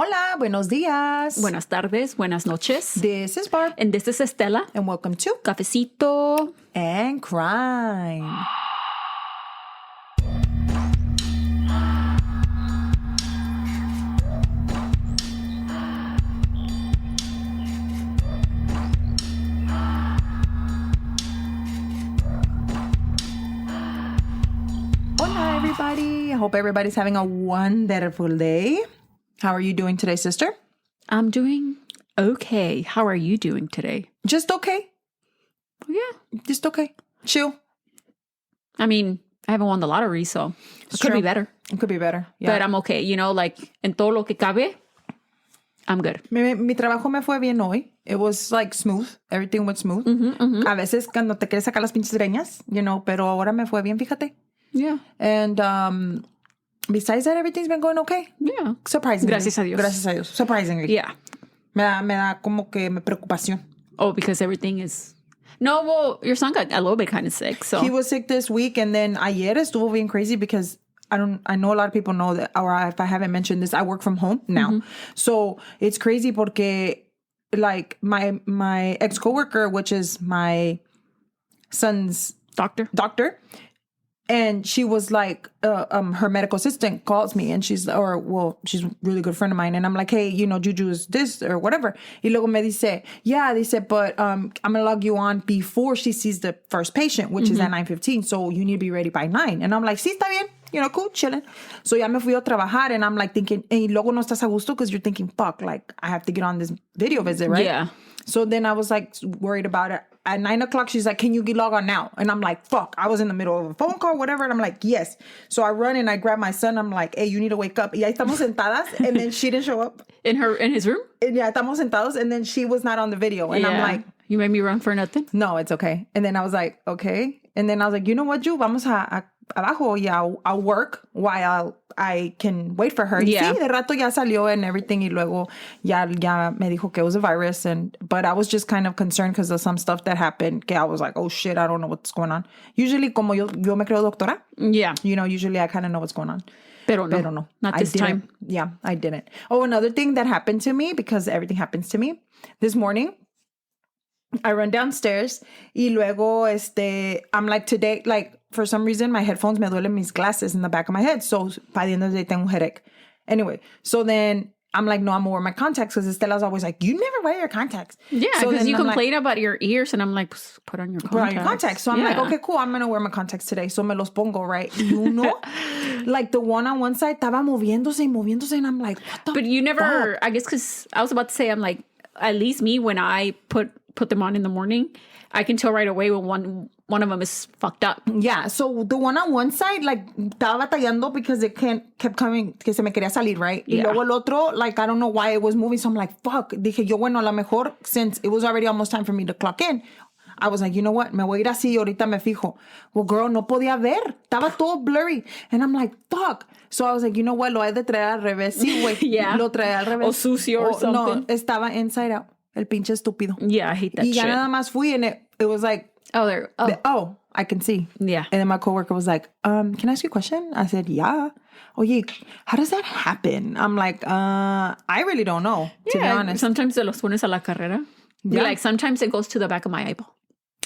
Hola, buenos días. Buenas tardes, buenas noches. This is Barb. And this is Estela. And welcome to Cafecito and Crime. Hola, everybody. I hope everybody's having a wonderful day. How are you doing today, sister? I'm doing okay. How are you doing today? Just okay. Oh, yeah. Just okay. Chill. I mean, I haven't won the lottery, so it could be better. It could be better. Yeah. But I'm okay. You know, like, en todo lo que cabe, I'm good. Mi trabajo me fue bien hoy. It was like smooth. Everything went smooth. A veces cuando te quieres sacar las pinches greñas, you know, pero ahora me fue bien, fíjate. Yeah. And besides that, everything's been going okay. Yeah. Surprisingly. Gracias a Dios. Gracias a Dios. Surprisingly. Yeah. Me da como que preocupación. Oh, because everything is... No, well, your son got a little bit kind of sick, so... He was sick this week, and then ayer estuvo bien crazy because I know a lot of people know that, or if I haven't mentioned this, I work from home now. So it's crazy porque like my ex-coworker, which is my son's Doctor. and she was like, her medical assistant calls me and she's a really good friend of mine. And I'm like, hey, you know, Juju is this or whatever. Y luego me dice, but I'm going to log you on before she sees the first patient, which is at 9:15. So you need to be ready by 9. And I'm like, sí, está bien. You know, cool, chilling. So ya me fui a trabajar and I'm like thinking, y luego no estás a gusto because you're thinking, fuck, like I have to get on this video visit, right? Yeah. So then I was like worried about it. At 9 o'clock, she's like, can you log on now? And I'm like, fuck. I was in the middle of a phone call, whatever. And I'm like, yes. So I run and I grab my son. I'm like, hey, you need to wake up. Y ahí estamos sentadas. And then she didn't show up. In his room? And yeah, estamos sentados. And then she was not on the video. And I'm like, you made me run for nothing? no, it's okay. And then I was like, okay. And then I was like, you know what, Ju? Vamos abajo. Yeah, I'll work while I can wait for her. Yeah. Sí, de rato ya salió and everything. Y luego ya me dijo que it was a virus. But I was just kind of concerned because of some stuff that happened. Que I was like, oh shit, I don't know what's going on. Usually, como yo me creo doctora. Yeah. You know, usually I kind of know what's going on. Pero no. Not this time. Yeah, I didn't. Oh, another thing that happened to me, because everything happens to me. This morning, I run downstairs y luego I'm like today, like for some reason my headphones me duelen mis glasses in the back of my head. So by the end of the day tengo un headache. Anyway, so then I'm like, no, I'm gonna wear my contacts because Estela's always like, you never wear your contacts. Yeah, so because you complain about your ears and I'm like, put on your contacts. Put on your contacts. So I'm like, okay, cool. I'm gonna wear my contacts today. So me los pongo, right? You know, like the one on one side estaba moviéndose and I'm like, what the But you never, fuck? I guess because I was about to say, I'm like, at least me, when I put them on in the morning, I can tell right away when one of them is fucked up. Yeah, so the one on one side, like, estaba batallando because it kept coming, que se me quería salir, right? Y luego el otro, like, I don't know why it was moving, so I'm like, fuck. Dije yo, bueno, a lo mejor, since it was already almost time for me to clock in, I was like, you know what? Me voy a ir así, ahorita me fijo. Well, girl, no podía ver. Estaba todo blurry. And I'm like, fuck. So I was like, you know what? Lo he de traer al revés. Sí, güey. Yeah. Lo trae al revés. O sucio or something. No, estaba inside out. El pinche estúpido. Yeah, I hate that y ya shit. nada más fui and it was like, I can see. Yeah. And then my coworker was like, can I ask you a question? I said, yeah. Oye, how does that happen? I'm like, I really don't know, to be honest. Sometimes te los pones a la carrera. Yeah. Like, sometimes it goes to the back of my eyeball.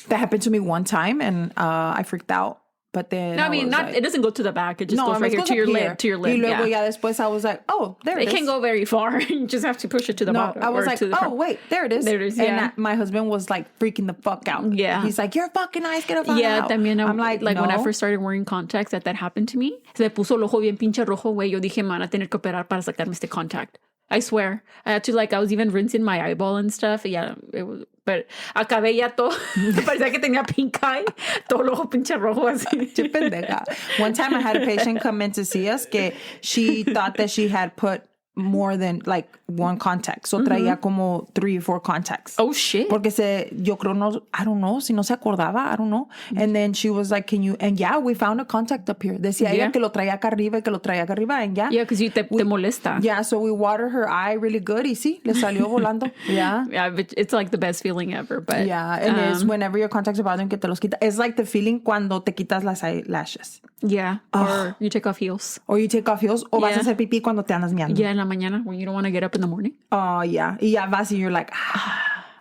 That happened to me one time and I freaked out. But then No, I mean, like, it doesn't go to the back. It just goes right here to your lip. Y luego ya después I was like, oh, there it is. It can't go very far. You just have to push it to the bottom. I was like, wait, there it is. There it is, And my husband was like freaking the fuck out. Yeah. He's like, your fucking eyes gonna fall out. Yeah, también. I'm like no. When I first started wearing contacts, that happened to me. Se me puso el ojo bien pinche rojo, güey. Yo dije, me van a tener que operar para sacarme este contact. I swear. I had to, I was even rinsing my eyeball and stuff. Yeah, it was, but acabé ya todo. Parecía que tenía pink eye. Todo el ojo pinche rojo así. Qué pendeja. One time I had a patient come in to see us que she thought that she had put more than like one contact. So traía como 3 or 4 contacts. Oh, shit. Porque yo creo no, I don't know, si no se acordaba, I don't know. And then she was like, can you, and yeah, we found a contact up here. Decía ella que lo traía acá arriba y que lo traía acá arriba, and yeah. Yeah, because te molesta. Yeah, so we water her eye really good y sí, le salió volando. Yeah. Yeah, but it's like the best feeling ever. But yeah, and it's whenever your contacts are bothering que te los quita. It's like the feeling cuando te quitas las eyelashes. Yeah, or you take off heels. Or you take off heels, o vas a hacer pipí cuando te andas meando. Yeah, la mañana when you don't want to get up in the morning? Oh, yeah. Y ya vas y you're like,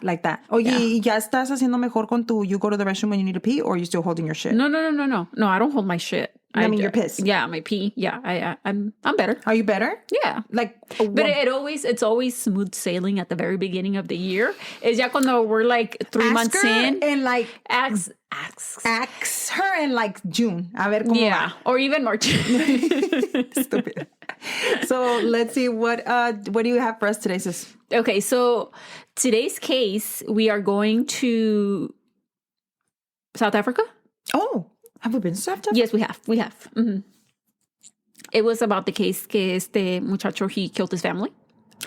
like that. Oye, ¿y ya estás haciendo mejor con tu, you go to the restroom when you need to pee, or are you still holding your shit? No. No, I don't hold my shit. I mean, you're pissed. Yeah, my pee. Yeah, I'm better. Are you better? Yeah. Like, But it's always smooth sailing at the very beginning of the year. Es ya cuando we're like 3 months in. And like, Ask her in like June. A ver cómo va. Or even March. Stupid. So let's see what do you have for us today, sis? Okay, so today's case, we are going to South Africa. Oh, have we been to South Africa? Yes, we have. Mm-hmm. It was about the case que este muchacho, he killed his family.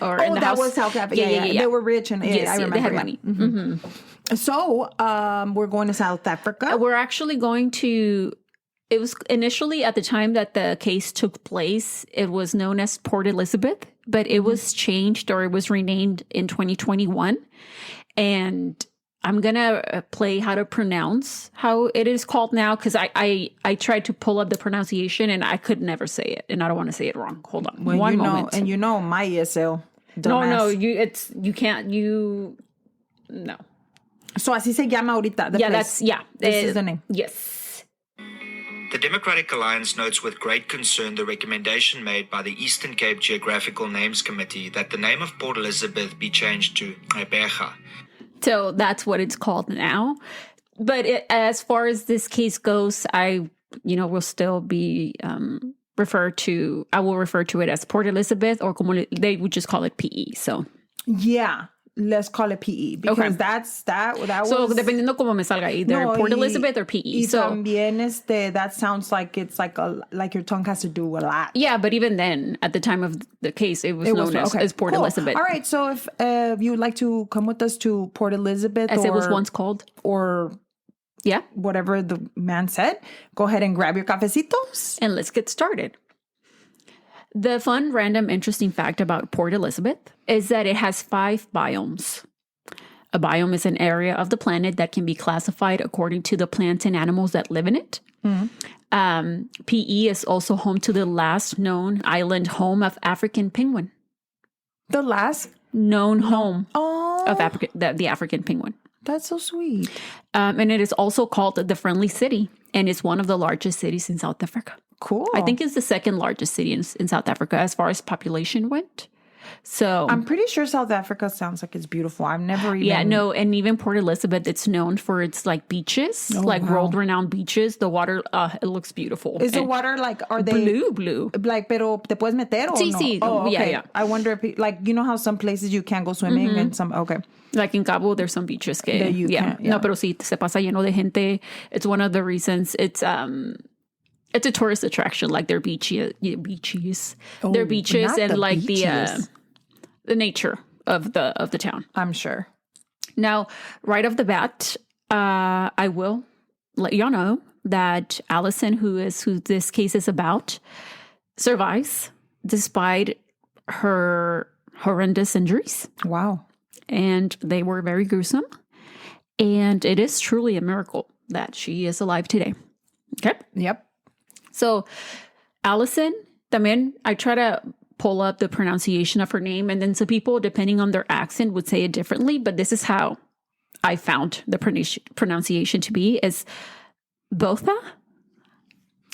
Or in the that house. was South Africa. Yeah. They were rich and yes, I remember. They had money. Mm-hmm. So we're going to South Africa. We're actually going to. It was initially at the time that the case took place, it was known as Port Elizabeth, but it was changed or it was renamed in 2021. And I'm going to play how to pronounce how it is called now, because I tried to pull up the pronunciation and I could never say it. And I don't want to say it wrong. Hold on. Well, One moment. And my ESL. No, you can't. No. So así se llama ahorita. This is the name. Yes. The Democratic Alliance notes with great concern the recommendation made by the Eastern Cape Geographical Names Committee that the name of Port Elizabeth be changed to Gqeberha. So that's what it's called now. But as far as this case goes, I will still be I will refer to it as Port Elizabeth, or como they would just call it PE. So yeah, let's call it PE because that was. So dependiendo como me salga, either Port Elizabeth or PE. Y so también that sounds like it's like your tongue has to do a lot. Yeah, but even then, at the time of the case, it was known as Port Elizabeth. All right, so if you would like to come with us to Port Elizabeth, as it was once called, or whatever the man said, go ahead and grab your cafecitos and let's get started. The fun, random, interesting fact about Port Elizabeth is that it has 5 biomes. A biome is an area of the planet that can be classified according to the plants and animals that live in it. Mm-hmm. PE is also home to the last known island home of African penguin. The last known home of the African penguin. That's so sweet. And it is also called the Friendly City, and it's one of the largest cities in South Africa. Cool. I think it's the second largest city in South Africa as far as population went. So I'm pretty sure South Africa sounds like it's beautiful. I've never even... and even Port Elizabeth, it's known for its like beaches, world-renowned beaches. The water, it looks beautiful. Is the water like, are they... Blue. Like, pero te puedes meter o no? Sí. Oh, okay. Yeah. I wonder if, like, you know how some places you can't go swimming and some, okay. Like in Cabo, there's some beaches that you can't. No, pero sí, se pasa lleno de gente. It's one of the reasons it's a tourist attraction, like their beaches, their beaches, and like the nature of the town. I'm sure. Now, right off the bat, I will let y'all know that Alison, who this case is about, survives despite her horrendous injuries. Wow. And they were very gruesome. And it is truly a miracle that she is alive today. Okay? Yep. So, Alison, también, I try to pull up the pronunciation of her name, and then some people, depending on their accent, would say it differently, but this is how I found the pronunciation to be, is Botha.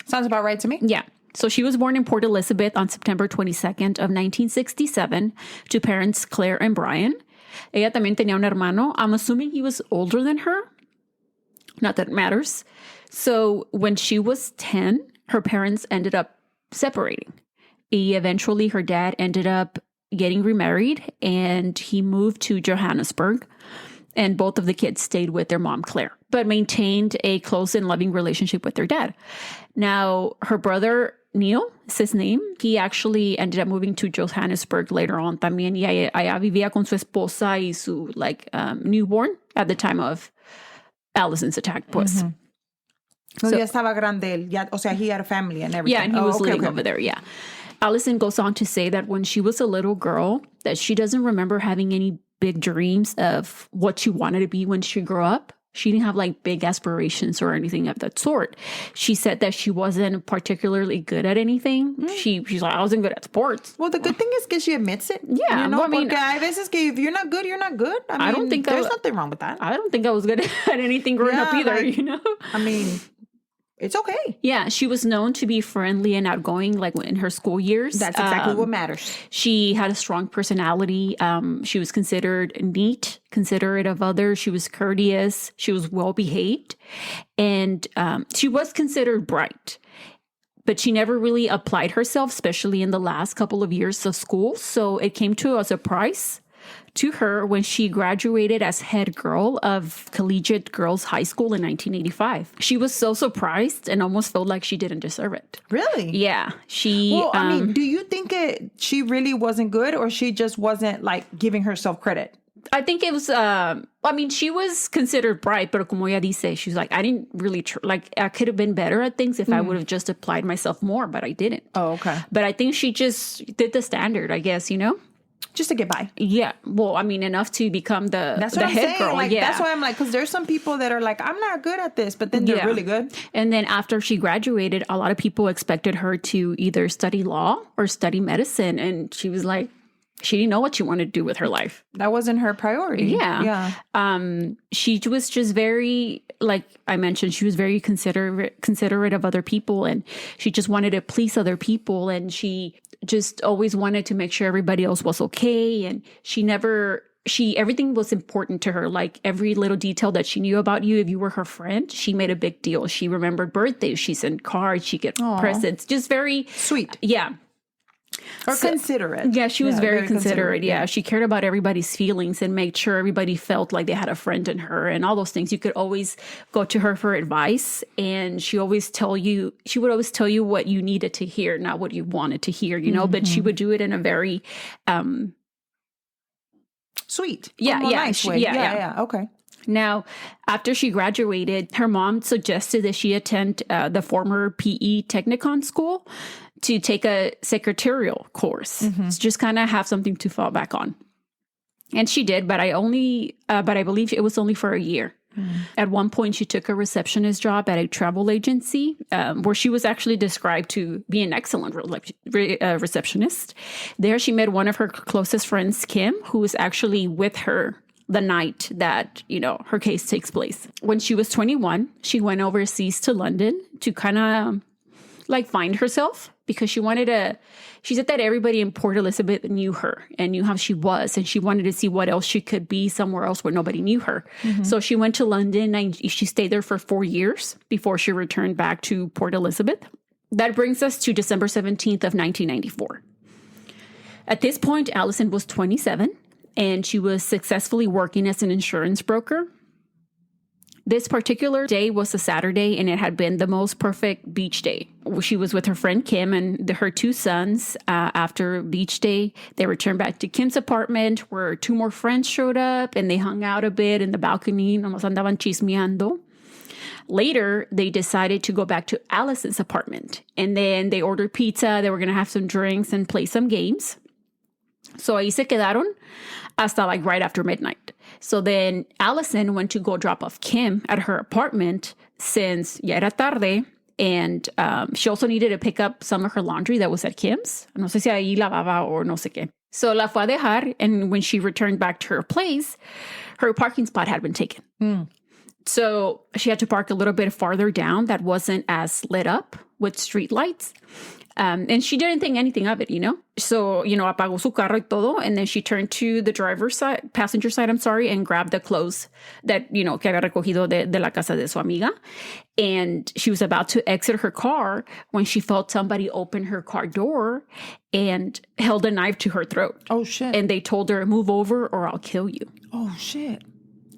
Sounds about right to me. Yeah. So she was born in Port Elizabeth on September 22nd of 1967 to parents Claire and Brian. Ella también tenía un hermano. I'm assuming he was older than her. Not that it matters. So when she was 10, her parents ended up separating. Eventually, her dad ended up getting remarried, and he moved to Johannesburg. And both of the kids stayed with their mom, Claire, but maintained a close and loving relationship with their dad. Now, her brother, Neil, is his name. He actually ended up moving to Johannesburg later on también. Y allá vivía con su esposa y su newborn at the time of Alison's attack, pues. Mm-hmm. So ya estaba grande. O sea, he had a family and everything. Yeah, and he was living over there, yeah. Alison goes on to say that when she was a little girl, that she doesn't remember having any big dreams of what she wanted to be when she grew up. She didn't have like big aspirations or anything of that sort. She said that she wasn't particularly good at anything. She's like, I wasn't good at sports. Well, the good thing is that she admits it. Yeah, You know, well, I mean, porque hay veces que if you're not good, you're not good. I mean, I don't think there's nothing wrong with that. I don't think I was good at anything growing up either, like, you know? I mean, it's okay. Yeah, she was known to be friendly and outgoing, like in her school years. That's exactly what matters. She had a strong personality. She was considered neat, considerate of others. She was courteous. She was well behaved, and she was considered bright. But she never really applied herself, especially in the last couple of years of school. So it came to a surprise to her when she graduated as head girl of Collegiate Girls High School in 1985. She was so surprised and almost felt like she didn't deserve it. Really? Yeah. She. Well, I mean, do you think she really wasn't good, or she just wasn't like giving herself credit? I think it was, I mean, she was considered bright, but como ella dice, she's like, I didn't really, I could have been better at things if I would have just applied myself more, but I didn't. Oh, okay. But I think she just did the standard, I guess, you know? Just to get by. Yeah. Well, I mean, enough to become the That's what the I'm head saying. girl. Like, yeah. that's why I'm like, because there's some people that are like, I'm not good at this, but then they're really good. And then after she graduated, a lot of people expected her to either study law or study medicine. And she was like, she didn't know what she wanted to do with her life. That wasn't her priority. Yeah. She was just very, like I mentioned, she was very considerate of other people, and she just wanted to please other people, and she just always wanted to make sure everybody else was okay. And everything was important to her. Like every little detail that she knew about you, if you were her friend, she made a big deal. She remembered birthdays, she sent cards, she get presents, just very sweet. Yeah. Or considerate. Yeah, she was very considerate. Yeah, she cared about everybody's feelings and made sure everybody felt like they had a friend in her and all those things. You could always go to her for advice, and she would always tell you what you needed to hear, not what you wanted to hear, you know, but she would do it in a very sweet. Nice way. Yeah. Okay. Now, after she graduated, her mom suggested that she attend the former PE Technicon school to take a secretarial course, to just kind of have something to fall back on. And she did, but I believe it was only for a year. At one point, she took a receptionist job at a travel agency where she was actually described to be an excellent receptionist. There, she met one of her closest friends, Kim, who was actually with her the night that, you know, her case takes place. When she was 21, she went overseas to London to kind of like find herself, because she said that everybody in Port Elizabeth knew her and knew how she was, and she wanted to see what else she could be somewhere else where nobody knew her. So she went to London, and she stayed there for 4 years before she returned back to Port Elizabeth. That brings us to December 17th of 1994. At this point, Alison was 27, and she was successfully working as an insurance broker. This particular day was a Saturday, and it had been the most perfect beach day. She was with her friend Kim and her two sons. After beach day, they returned back to Kim's apartment, where two more friends showed up, and they hung out a bit in the balcony. Nos andaban chismeando. Later, they decided to go back to Alison's apartment, and then they ordered pizza. They were going to have some drinks and play some games. So ahí se quedaron hasta like right after midnight. So then Alison went to go drop off Kim at her apartment, since ya era tarde, and she also needed to pick up some of her laundry that was at Kim's. No sé si ahí lavaba or no sé qué. So la fue a dejar, and when she returned back to her place, her parking spot had been taken. So she had to park a little bit farther down that wasn't as lit up with street lights. And she didn't think anything of it, you know? So, you know, apagó su carro y todo. And then she turned to the passenger side, and grabbed the clothes that, you know, que había recogido de la casa de su amiga. And she was about to exit her car when she felt somebody open her car door and held a knife to her throat. Oh, shit. And they told her, move over or I'll kill you. Oh, shit.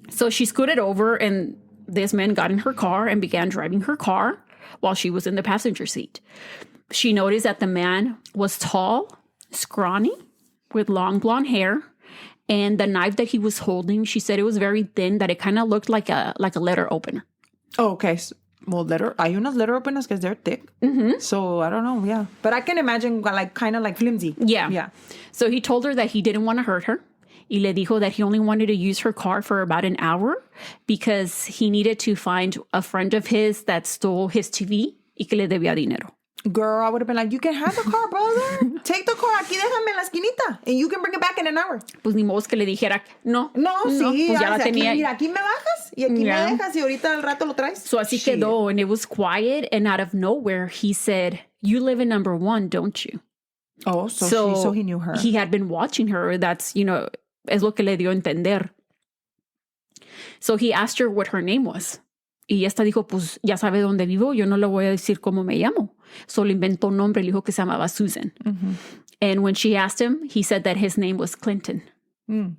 So she scooted over, and this man got in her car and began driving her car while she was in the passenger seat. She noticed that the man was tall, scrawny, with long blonde hair, and the knife that he was holding, she said it was very thin, that it kind of looked like a letter opener. Oh, okay. Well, hay unas letter openers because they're thick. So I don't know, yeah. But I can imagine like kind of like flimsy. Yeah. So he told her that he didn't want to hurt her. y le dijo that he only wanted to use her car for about an hour because he needed to find a friend of his that stole his TV y que le debía dinero. Girl, I would have been like, you can have the car, brother. Take the car. Aquí déjame en la esquinita. And you can bring it back in an hour. Pues ni modo que le dijera, no, sí. pues ya la tenía. Aquí, mira, aquí me bajas y aquí me dejas y ahorita al rato lo traes. So así quedó, and it was quiet, and out of nowhere, he said, you live in number 1, don't you? Oh, so he knew her. He had been watching her. That's, es lo que le dio a entender. So he asked her what her name was. Y esta dijo, pues ya sabe dónde vivo, yo no le voy a decir cómo me llamo. So le inventó un nombre, le dijo que se llamaba Susan. Mm-hmm. And when she asked him, he said that his name was Clinton. Mm.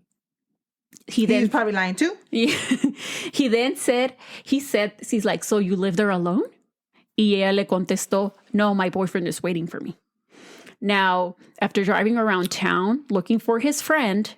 He was probably lying too. He then said, she's like, so you live there alone? Y ella le contestó, no, my boyfriend is waiting for me. Now, after driving around town looking for his friend,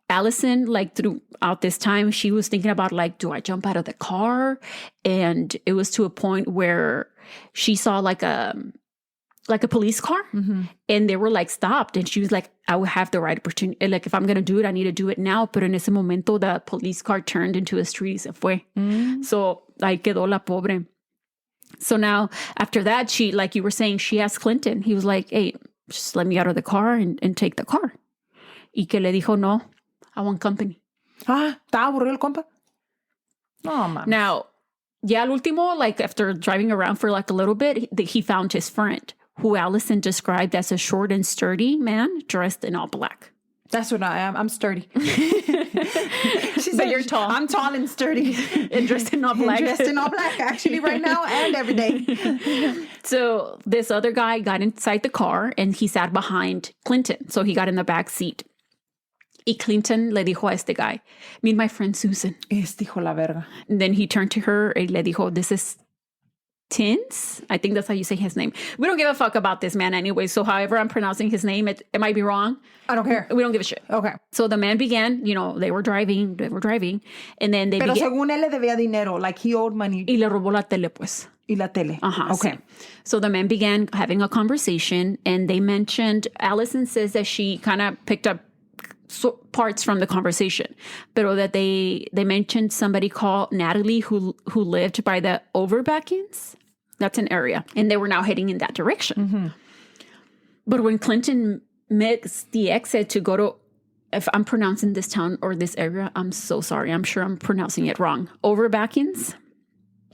Alison, throughout this time, she was thinking about, do I jump out of the car? And it was to a point where she saw a police car, mm-hmm. and they were stopped. And she was like, I will have the right opportunity. If I'm going to do it, I need to do it now. Pero en ese momento, the police car turned into a street y se fue. Mm-hmm. So, ahí quedó la pobre. So now, after that, she, like you were saying, she asked Clinton. He was like, hey, just let me out of the car and take the car. Y que le dijo, no, I want company. ¿Estaba aburrido el compa? No, man. Now, ya al último, after driving around for a little bit, he found his friend, who Alison described as a short and sturdy man dressed in all black. That's what I am. I'm sturdy. She said, you're tall. I'm tall and sturdy. And dressed in all black. Dressed in all black, actually, right now and every day. So this other guy got inside the car and he sat behind Clinton. So he got in the back seat. Y Clinton le dijo a este guy, meet my friend Susan. Hijo la verga. And then he turned to her and le dijo, this is Tins? I think that's how you say his name. We don't give a fuck about this man anyway. So however I'm pronouncing his name, it might be wrong. I don't care. We don't give a shit. Okay. So the man began, they were driving. And then they Pero según él le debía dinero, he owed money. Y le robó la tele, pues. Y la tele. Uh-huh. Okay. Sí. So the men began having a conversation, and they mentioned, Alison says that she kind of picked up parts from the conversation, pero that they mentioned somebody called Natalie who lived by the Overbackings. That's an area, and they were now heading in that direction. Mm-hmm. But when Clinton makes the exit to go to, if I'm pronouncing this town or this area, I'm so sorry. I'm sure I'm pronouncing it wrong. Overbackings.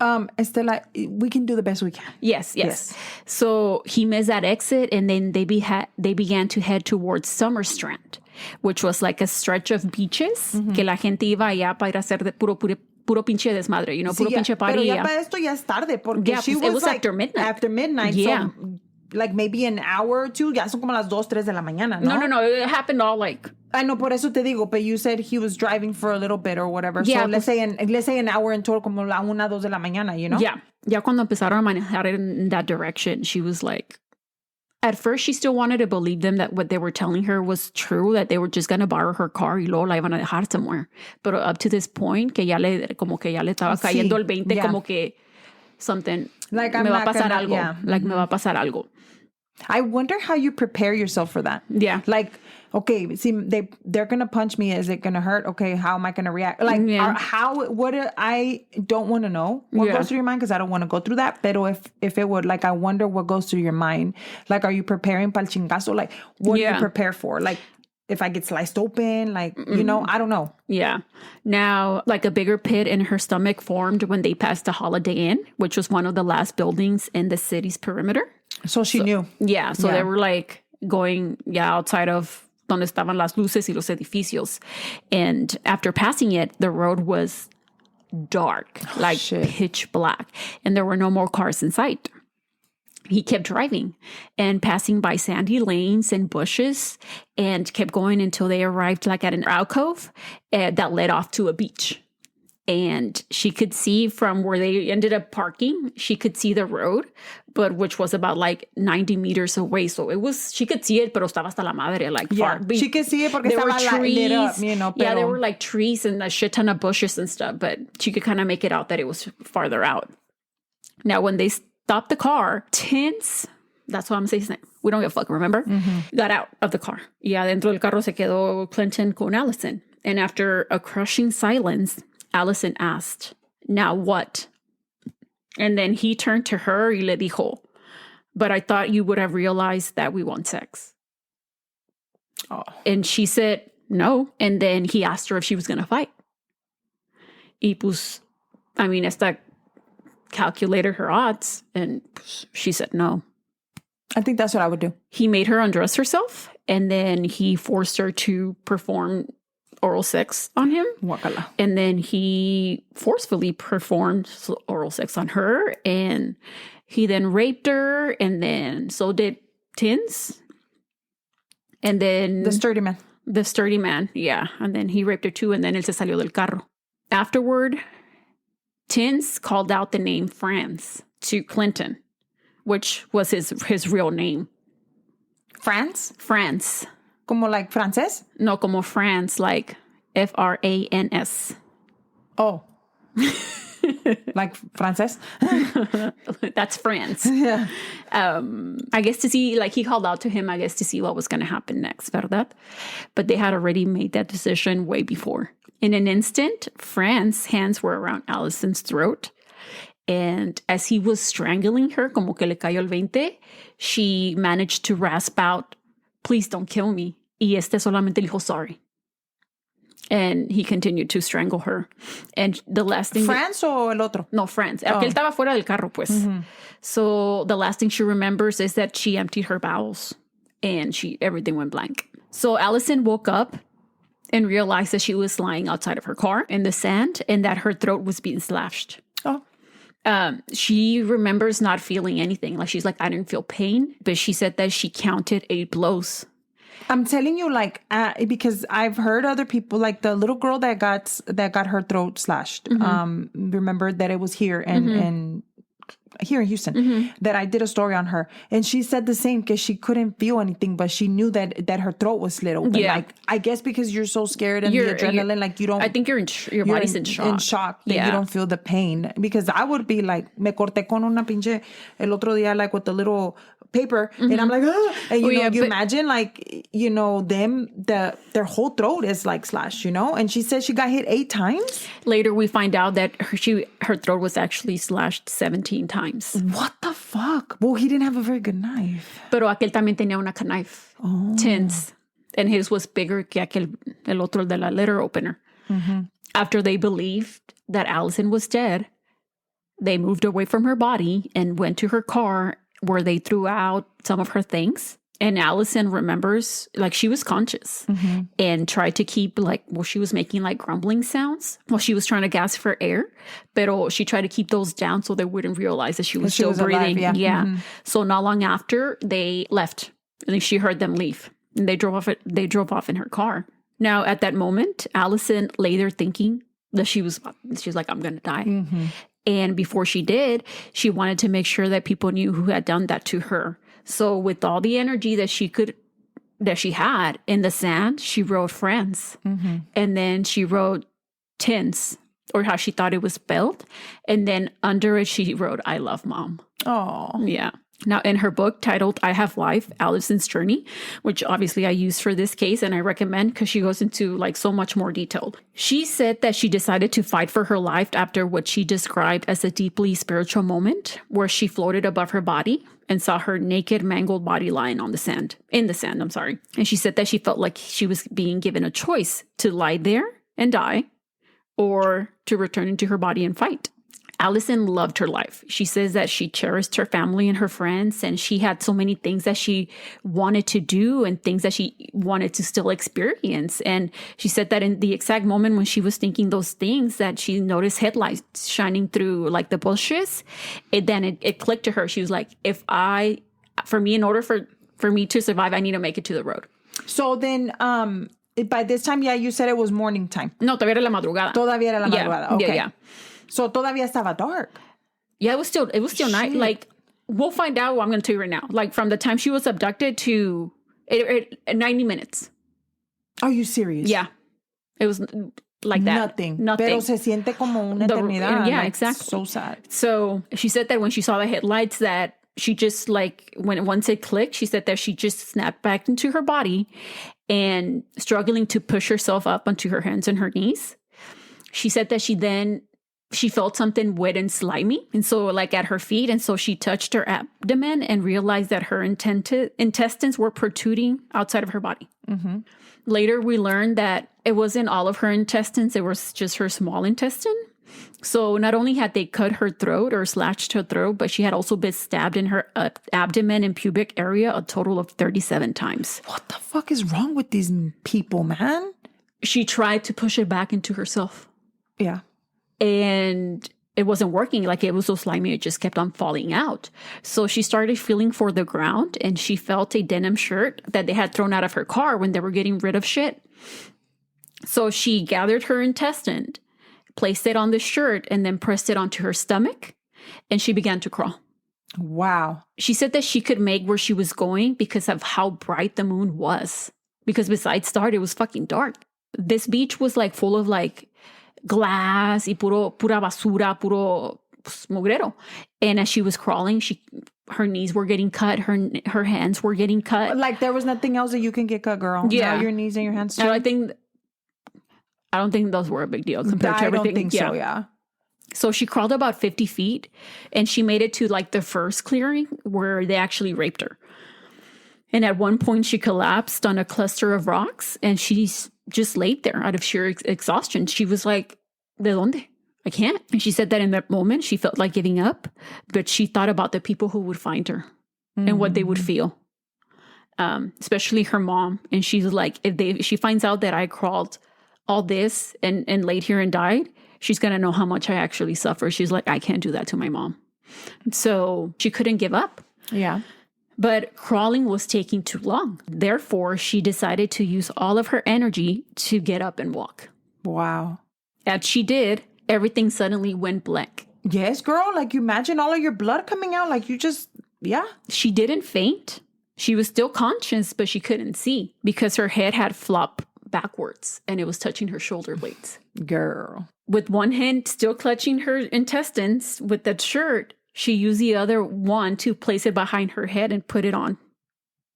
Estela, we can do the best we can. Yes. So he missed that exit, and then they began to head towards Summer Strand, which was a stretch of beaches, mm-hmm. que la gente iba allá para ir a hacer de puro pinche desmadre, puro pinche party. Pero ya para esto ya es tarde, porque it was after midnight. After midnight, yeah. So maybe an hour or two, ya son como las 2, 3 de la mañana, ¿no? No, it happened all I know, por eso te digo, but you said he was driving for a little bit or whatever. Yeah, so let's say an hour in total, como la 1, 2 de la mañana, Yeah. Ya cuando empezaron a manejar in that direction, she was like, at first she still wanted to believe them that what they were telling her was true, that they were just going to borrow her car y luego la iban a dejar somewhere. But up to this point, que ya le estaba cayendo el 20, como que something, me va a pasar algo. Yeah. Me va a pasar algo. I wonder how you prepare yourself for that. Yeah. Okay, see, they're going to punch me. Is it going to hurt? Okay, how am I going to react? I don't want to know what goes through your mind because I don't want to go through that. Pero if it would, I wonder what goes through your mind. Are you preparing para el chingazo? What do you prepare for? If I get sliced open, I don't know. Yeah. Now, a bigger pit in her stomach formed when they passed the Holiday Inn, which was one of the last buildings in the city's perimeter. So she knew. Yeah. So they were going outside of donde estaban las luces y los edificios. And after passing it, the road was dark, pitch black. And there were no more cars in sight. He kept driving and passing by sandy lanes and bushes and kept going until they arrived at an alcove that led off to a beach. And she could see from where they ended up parking, she could see the road, but which was about 90 meters away. So she could see it, pero estaba hasta la madre, far. She could see it porque there were estaba trees, lit up, Pero... Yeah, there were trees and a shit ton of bushes and stuff, but she could kind of make it out that it was farther out. Now, when they stopped the car, Tins, that's what I'm saying his name. We don't give a fuck, remember? Got out of the car. Y adentro del carro se quedó Clinton con Alison. And after a crushing silence, Alison asked, now what? And then he turned to her y le dijo, but I thought you would have realized that we want sex. Oh. And she said, no. And then he asked her if she was going to fight. Y pues, I mean, esta calculated her odds. And she said no. I think that's what I would do. He made her undress herself. And then he forced her to perform oral sex on him. Guacala. And then he forcefully performed oral sex on her. And he then raped her. And then so did Tins. And then... The sturdy man. The sturdy man, yeah. And then he raped her too. And then él se salió del carro. Afterward, Tins called out the name Franz to Clinton, which was his real name. France? Franz. Como like francés? No, como Franz, like Frans. Oh. Like francés? That's Franz. Yeah. I guess to see, like he called out to him, I guess to see what was going to happen next, ¿verdad? But they had already made that decision way before. In an instant, Franz's hands were around Alison's throat. And as he was strangling her, como que le cayó el 20, she managed to rasp out, please don't kill me. Y solamente dijo sorry. And he continued to strangle her. And the last thing... ¿France o el otro? No, Franz. Aquel estaba fuera del carro, pues. Mm-hmm. So the last thing she remembers is that she emptied her bowels and everything went blank. So Alison woke up and realized that she was lying outside of her car in the sand and that her throat was being slashed. Oh. She remembers not feeling anything. Like she's like, I didn't feel pain. But she said that she counted 8 blows. I'm telling you, like, because I've heard other people, like the little girl that got her throat slashed. Mm-hmm. Remember that it was here and here in Houston that I did a story on her, and she said the same because she couldn't feel anything, but she knew that her throat was slit open. Yeah. Like I guess because you're so scared and the adrenaline, like you don't. I think your body's in shock. In shock that you don't feel the pain. Because I would be like, me corté con una pinche el otro día, like with the little paper, and I'm like, ah! And you imagine like them their whole throat is like slashed, and she said she got hit 8 times. Later we find out that her throat was actually slashed 17 times. What the fuck? Well, he didn't have a very good knife. Pero aquel también tenía una knife. Tins. And his was bigger que el otro de la letter opener. Mm-hmm. After they believed that Alison was dead, they moved away from her body and went to her car where they threw out some of her things. And Alison remembers, like, she was conscious and tried to keep, like, she was making, like, grumbling sounds while she was trying to gasp for air. Pero she tried to keep those down so they wouldn't realize that she was still breathing. Alive, yeah. Mm-hmm. So not long after, they left. And she heard them leave. And they drove off in her car. Now, at that moment, Alison lay there thinking that she's like, I'm going to die. Mm-hmm. And before she did, she wanted to make sure that people knew who had done that to her. So with all the energy that she had in the sand, she wrote Franz. Mm-hmm. And then she wrote Tins, or how she thought it was spelled. And then under it, she wrote, I love mom. Oh. Yeah. Now, in her book titled I Have Life, Alison's Journey, which obviously I use for this case and I recommend because she goes into like so much more detail. She said that she decided to fight for her life after what she described as a deeply spiritual moment where she floated above her body and saw her naked, mangled body lying in the sand. And she said that she felt like she was being given a choice to lie there and die or to return into her body and fight. Alison loved her life. She says that she cherished her family and her friends, and she had so many things that she wanted to do and things that she wanted to still experience. And she said that in the exact moment when she was thinking those things, that she noticed headlights shining through like the bushes. It clicked to her. She was like, in order for me to survive, I need to make it to the road. So then, by this time, you said it was morning time. No, todavía era la madrugada. Todavía era la madrugada. Okay. Yeah. So todavía estaba dark. Yeah, it was still night. Like, we'll find out what I'm going to tell you right now. Like, from the time she was abducted to 90 minutes. Are you serious? Yeah. It was like that. Nothing. Pero se siente como una eternidad. Yeah, like, exactly. So sad. So she said that when she saw the headlights that she just like, once it clicked, she said that she just snapped back into her body and struggling to push herself up onto her hands and her knees. She said that she felt something wet and slimy. And so like at her feet. And so she touched her abdomen and realized that her intestines were protruding outside of her body. Mm-hmm. Later, we learned that it wasn't all of her intestines. It was just her small intestine. So not only had they cut her throat or slashed her throat, but she had also been stabbed in her abdomen and pubic area a total of 37 times. What the fuck is wrong with these people, man? She tried to push it back into herself. Yeah. And it wasn't working. Like, it was so slimy, it just kept on falling out. So she started feeling for the ground, and she felt a denim shirt that they had thrown out of her car when they were getting rid of shit. So she gathered her intestine, placed it on the shirt, and then pressed it onto her stomach, and she began to crawl. Wow. She said that she could make where she was going because of how bright the moon was. Because besides dark, it was fucking dark. This beach was like full of like glass y pura basura, puro mugrero. And as she was crawling, her knees were getting cut, her hands were getting cut. Like there was nothing else that you can get cut, girl. Yeah. Now your knees and your hands too. I don't think those were a big deal compared to everything. I don't think so, yeah. So she crawled about 50 feet and she made it to like the first clearing where they actually raped her. And at one point she collapsed on a cluster of rocks and she's just laid there out of sheer exhaustion. She was like, ¿De dónde? I can't. And she said that in that moment she felt like giving up, but she thought about the people who would find her and what they would feel. Especially her mom. And she's like, if she finds out that I crawled all this and laid here and died, she's going to know how much I actually suffer. She's like, I can't do that to my mom. So she couldn't give up. Yeah. But crawling was taking too long. Therefore, she decided to use all of her energy to get up and walk. Wow. As she did, everything suddenly went blank. Yes, girl. Like, you imagine all of your blood coming out. Like, you just, yeah. She didn't faint. She was still conscious, but she couldn't see because her head had flopped backwards and it was touching her shoulder blades. Girl. With one hand still clutching her intestines with that shirt, she used the other one to place it behind her head and put it on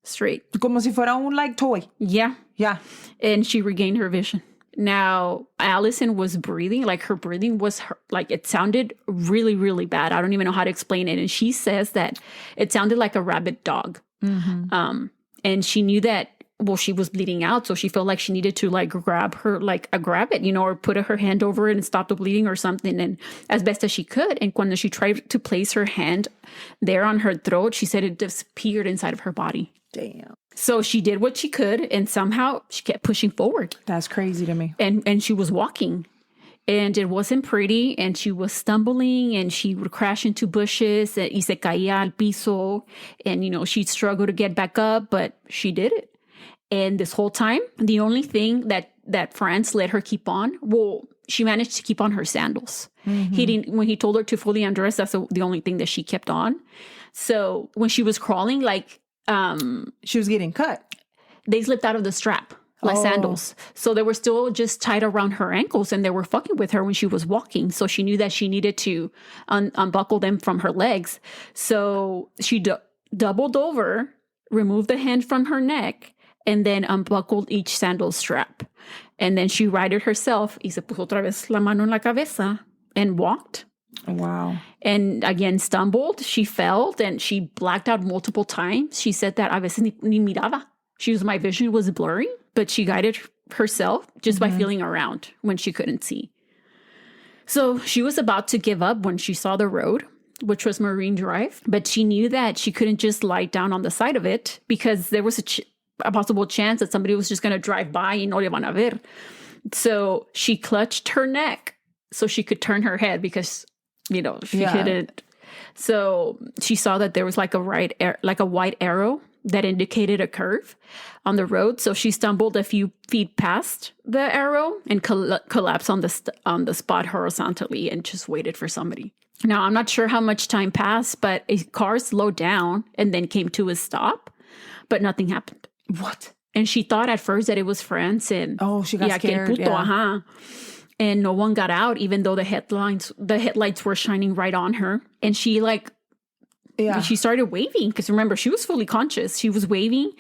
straight. Como si fuera un, like, toy. Yeah. Yeah. And she regained her vision. Now, Alison was breathing, like her breathing was like, it sounded really, really bad. I don't even know how to explain it. And she says that it sounded like a rabid dog. Mm-hmm. And she knew that, well, she was bleeding out. So she felt like she needed to like grab it, you know, or put her hand over it and stop the bleeding or something. And as best as she could. And when she tried to place her hand there on her throat, she said it disappeared inside of her body. Damn. So she did what she could, and somehow she kept pushing forward. That's crazy to me. And she was walking, and it wasn't pretty, and she was stumbling, and she would crash into bushes, y se caía al piso, and, you know, she'd struggle to get back up, but she did it. And this whole time, the only thing that Franz let her keep on, well, she managed to keep on her sandals. Mm-hmm. When he told her to fully undress, that's the only thing that she kept on. So when she was crawling, like, she was getting cut. They slipped out of the strap, like sandals. So they were still just tied around her ankles and they were fucking with her when she was walking. So she knew that she needed to unbuckle them from her legs. So she doubled over, removed the hand from her neck, and then unbuckled each sandal strap. And then she righted herself y se puso otra vez la mano en la cabeza and walked. Wow. And again, stumbled, she fell, and she blacked out multiple times. She said that a veces ni miraba. My vision was blurry, but she guided herself just by feeling around when she couldn't see. So she was about to give up when she saw the road, which was Marine Drive, but she knew that she couldn't just lie down on the side of it because there was a possible chance that somebody was just going to drive by y no le van a ver. So she clutched her neck so she could turn her head because, you know, she couldn't. So she saw that there was like a white arrow that indicated a curve on the road. So she stumbled a few feet past the arrow and collapsed on the spot horizontally and just waited for somebody. Now, I'm not sure how much time passed, but a car slowed down and then came to a stop, but nothing happened. What? And she thought at first that it was France and she got scared. And no one got out, even though the headlights were shining right on her. And she Yeah. She started waving because remember, she was fully conscious. She was waving.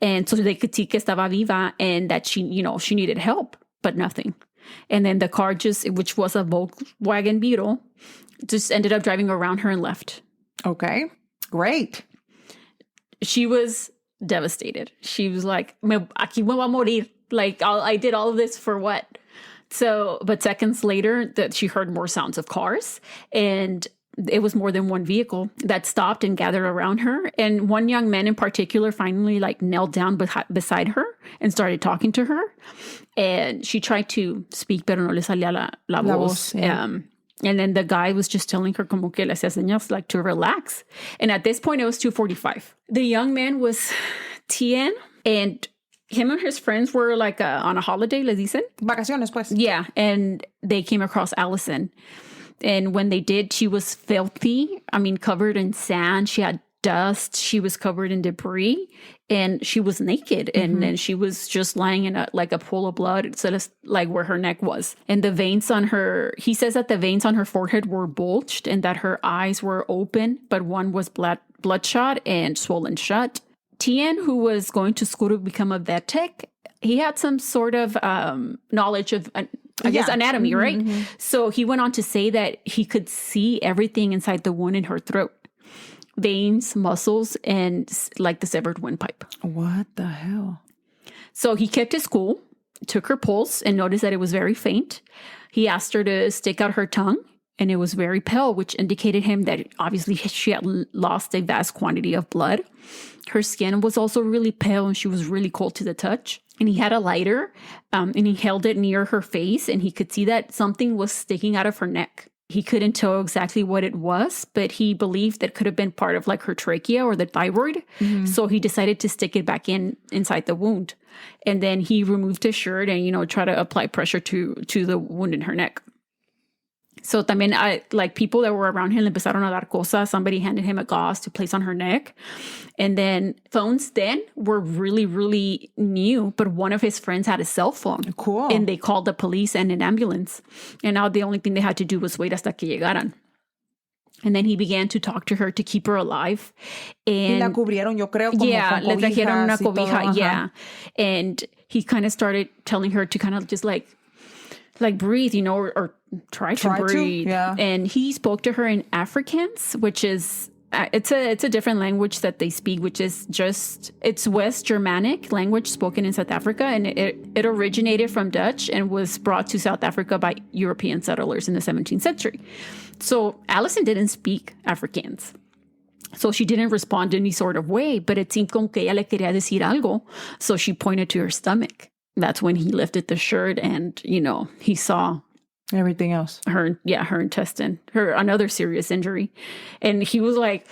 And so they could see que estaba viva and that she needed help, but nothing. And then the car which was a Volkswagen Beetle, just ended up driving around her and left. Okay. Great. She was devastated. She was like, aquí me voy a morir. Like, I did all of this for what? So, but seconds later, that she heard more sounds of cars, and it was more than one vehicle that stopped and gathered around her. And one young man in particular finally like knelt down beside her and started talking to her. And she tried to speak, pero no le salía la voz. Yeah. And then the guy was just telling her como que le hacía señas like to relax. And at this point, it was 2:45. The young man was Thamm, and him and his friends were like on a holiday, les dicen? Vacaciones, pues. Yeah, and they came across Alison. And when they did, she was filthy. I mean, covered in sand. She had dust. She was covered in debris. And she was naked. And then she was just lying in a pool of blood. It's just like where her neck was. And the veins on her, he says that the veins on her forehead were bulged and that her eyes were open, but one was bloodshot and swollen shut. Thamm, who was going to school to become a vet tech, he had some sort of knowledge of, I guess, anatomy, right? Mm-hmm. So he went on to say that he could see everything inside the wound in her throat. Veins, muscles, and like the severed windpipe. What the hell? So he kept his cool, took her pulse, and noticed that it was very faint. He asked her to stick out her tongue, and it was very pale, which indicated him that obviously she had lost a vast quantity of blood. Her skin was also really pale, and she was really cold to the touch. And he had a lighter, and he held it near her face, and he could see that something was sticking out of her neck. He couldn't tell exactly what it was, but he believed that could have been part of like her trachea or the thyroid. Mm-hmm. So he decided to stick it back inside the wound. And then he removed his shirt and, try to apply pressure to the wound in her neck. So también, people that were around him le empezaron a dar cosas. Somebody handed him a gauze to place on her neck. And then phones then were really, really new. But one of his friends had a cell phone. Cool. And they called the police and an ambulance. And now the only thing they had to do was wait hasta que llegaran. And then he began to talk to her to keep her alive. And y la cubrieron, yo creo, como yeah, con le trajeron una cobija. Todo, yeah. And he kind of started telling her to kind of just like breathe, or try to breathe. Yeah. And he spoke to her in Afrikaans, which is, it's a different language that they speak, which is it's West Germanic language spoken in South Africa. And it originated from Dutch and was brought to South Africa by European settlers in the 17th century. So Alison didn't speak Afrikaans. So she didn't respond in any sort of way, but it seemed como que ella le quería decir algo. So she pointed to her stomach. That's when he lifted the shirt and, he saw everything else. Her intestine, another serious injury. And he was like,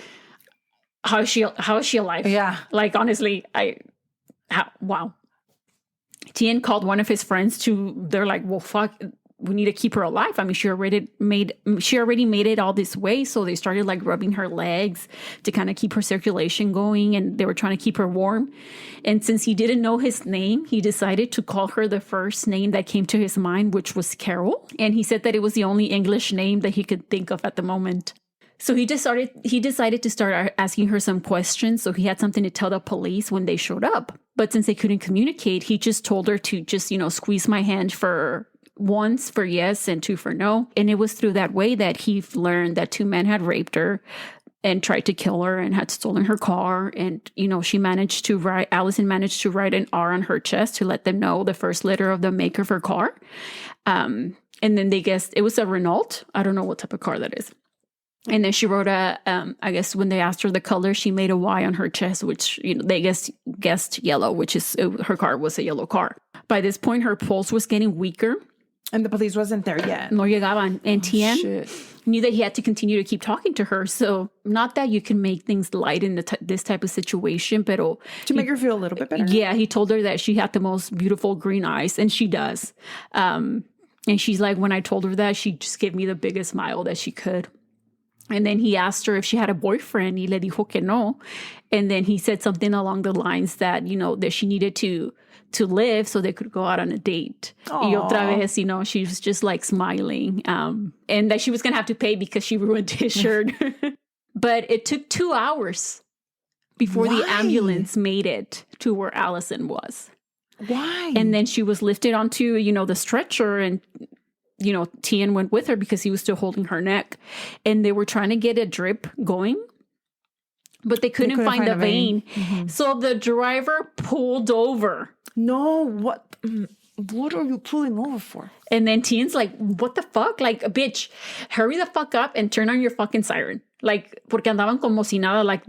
how is she alive? Yeah. Like, honestly, wow. Thamm called one of his friends they're like, well, fuck, we need to keep her alive. I mean, she already made it all this way. So they started like rubbing her legs to kind of keep her circulation going. And they were trying to keep her warm. And since he didn't know his name, he decided to call her the first name that came to his mind, which was Carol. And he said that it was the only English name that he could think of at the moment. So he decided to start asking her some questions. So he had something to tell the police when they showed up. But since they couldn't communicate, he just told her to just, squeeze my hand for once for yes and two for no. And it was through that way that he learned that two men had raped her and tried to kill her and had stolen her car. And, Alison managed to write an R on her chest to let them know the first letter of the make of her car. And then they guessed it was a Renault. I don't know what type of car that is. And then she wrote I guess when they asked her the color, she made a Y on her chest, which, they guessed yellow, which is her car was a yellow car. By this point, her pulse was getting weaker. And the police wasn't there yet. No llegaban. And Thamm knew that he had to continue to keep talking to her. So not that you can make things light in this type of situation, but to make her feel a little bit better. Yeah, he told her that she had the most beautiful green eyes, and she does. And she's like, when I told her that, she just gave me the biggest smile that she could. And then he asked her if she had a boyfriend. Y le dijo que no. And then he said something along the lines that, that she needed to live so they could go out on a date. Aww. Y otra vez, she was just like smiling. And that she was going to have to pay because she ruined his shirt. But it took 2 hours before the Why? ambulance made it to where Alison was. Why? And then she was lifted onto, the stretcher, and, Tien went with her because he was still holding her neck. And they were trying to get a drip going, but they couldn't find the vein. Mm-hmm. So the driver pulled over. No, what are you pulling over for? And then Tien's like, what the fuck? Like, bitch, hurry the fuck up and turn on your fucking siren. Like, porque andaban como si nada, like...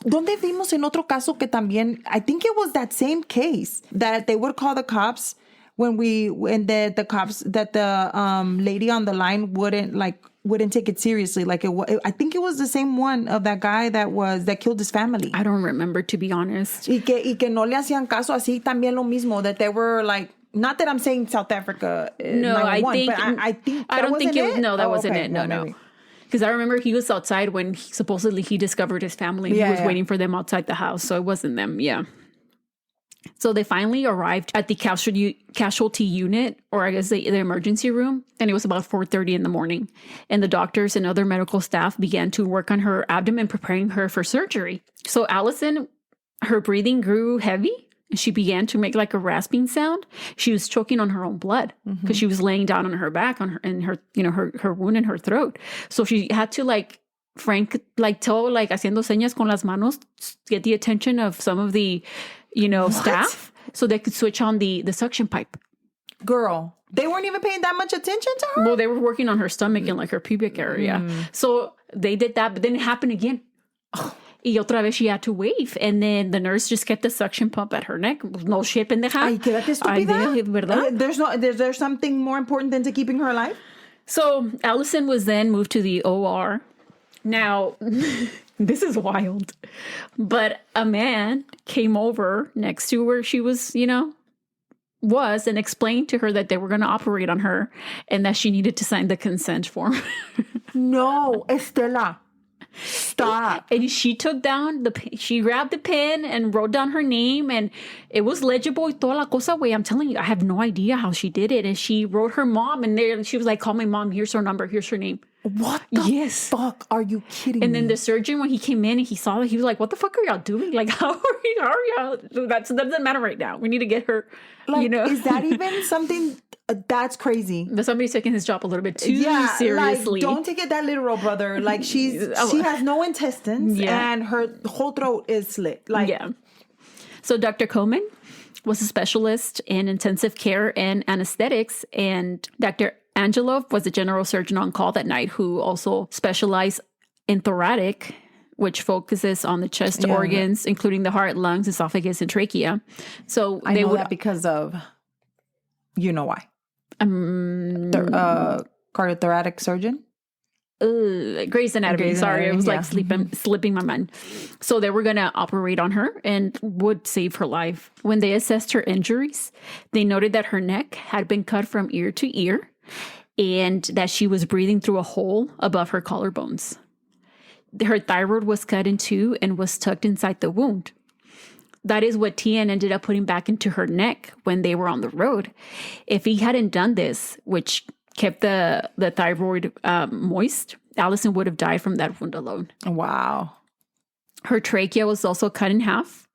¿Dónde vimos en otro caso que también, I think it was that same case, that they would call the cops when the cops, that the lady on the line wouldn't take it seriously. Like, I think it was the same one of that guy that killed his family. I don't remember, to be honest. Y que no le hacían caso, así también lo mismo, that they were like, not that I'm saying South Africa. No, I think, but I think I don't think it. No, that wasn't okay. it. No. Because I remember he was outside when supposedly he discovered his family. He was waiting for them outside the house. So it wasn't them. Yeah. So they finally arrived at the casualty unit, or I guess the emergency room. And it was about 4:30 in the morning. And the doctors and other medical staff began to work on her abdomen, preparing her for surgery. So Alison, her breathing grew heavy. She began to make like a rasping sound. She was choking on her own blood because she was laying down on her back her wound in her throat. So she had to haciendo señas con las manos, get the attention of some of the, staff so they could switch on the suction pipe. Girl, they weren't even paying that much attention to her? Well, they were working on her stomach and like her pubic area. So they did that, but then it happened again. Y otra vez she had to wave. And then the nurse just kept the suction pump at her neck. No shit, pendeja. Ay, quédate estúpida. ¿Verdad? Is there something more important than to keeping her alive? So Alison was then moved to the OR. Now, this is wild. But a man came over next to where she was, and explained to her that they were going to operate on her and that she needed to sign the consent form. No, Estela. Stop. And she took down she grabbed the pen and wrote down her name, and it was legible y toda la cosa, güey. I'm telling you, I have no idea how she did it. And she wrote her mom, and she was like, call my mom. Here's her number. Here's her name. What the fuck? Are you kidding me? And then the surgeon, when he came in and he saw it, he was like, what the fuck are y'all doing? Like, how are y'all? That doesn't matter right now. We need to get her, Is that even something... That's crazy. But somebody's taking his job a little bit too seriously. Don't take it that literal, brother. Like, she has no intestines and her whole throat is slit. So Dr. Komen was a specialist in intensive care and anesthetics, and Dr. Angelov was a general surgeon on call that night who also specialized in thoracic, which focuses on the chest organs, including the heart, lungs, esophagus, and trachea. So I know that because of, why. Cardiothoracic surgeon? Grey's Anatomy. Sorry, it was slipping my mind. So they were going to operate on her and would save her life. When they assessed her injuries, they noted that her neck had been cut from ear to ear and that she was breathing through a hole above her collarbones. Her thyroid was cut in two and was tucked inside the wound. That is what Tien ended up putting back into her neck when they were on the road. If he hadn't done this, which kept the thyroid moist, Alison would have died from that wound alone. Wow. Her trachea was also cut in half.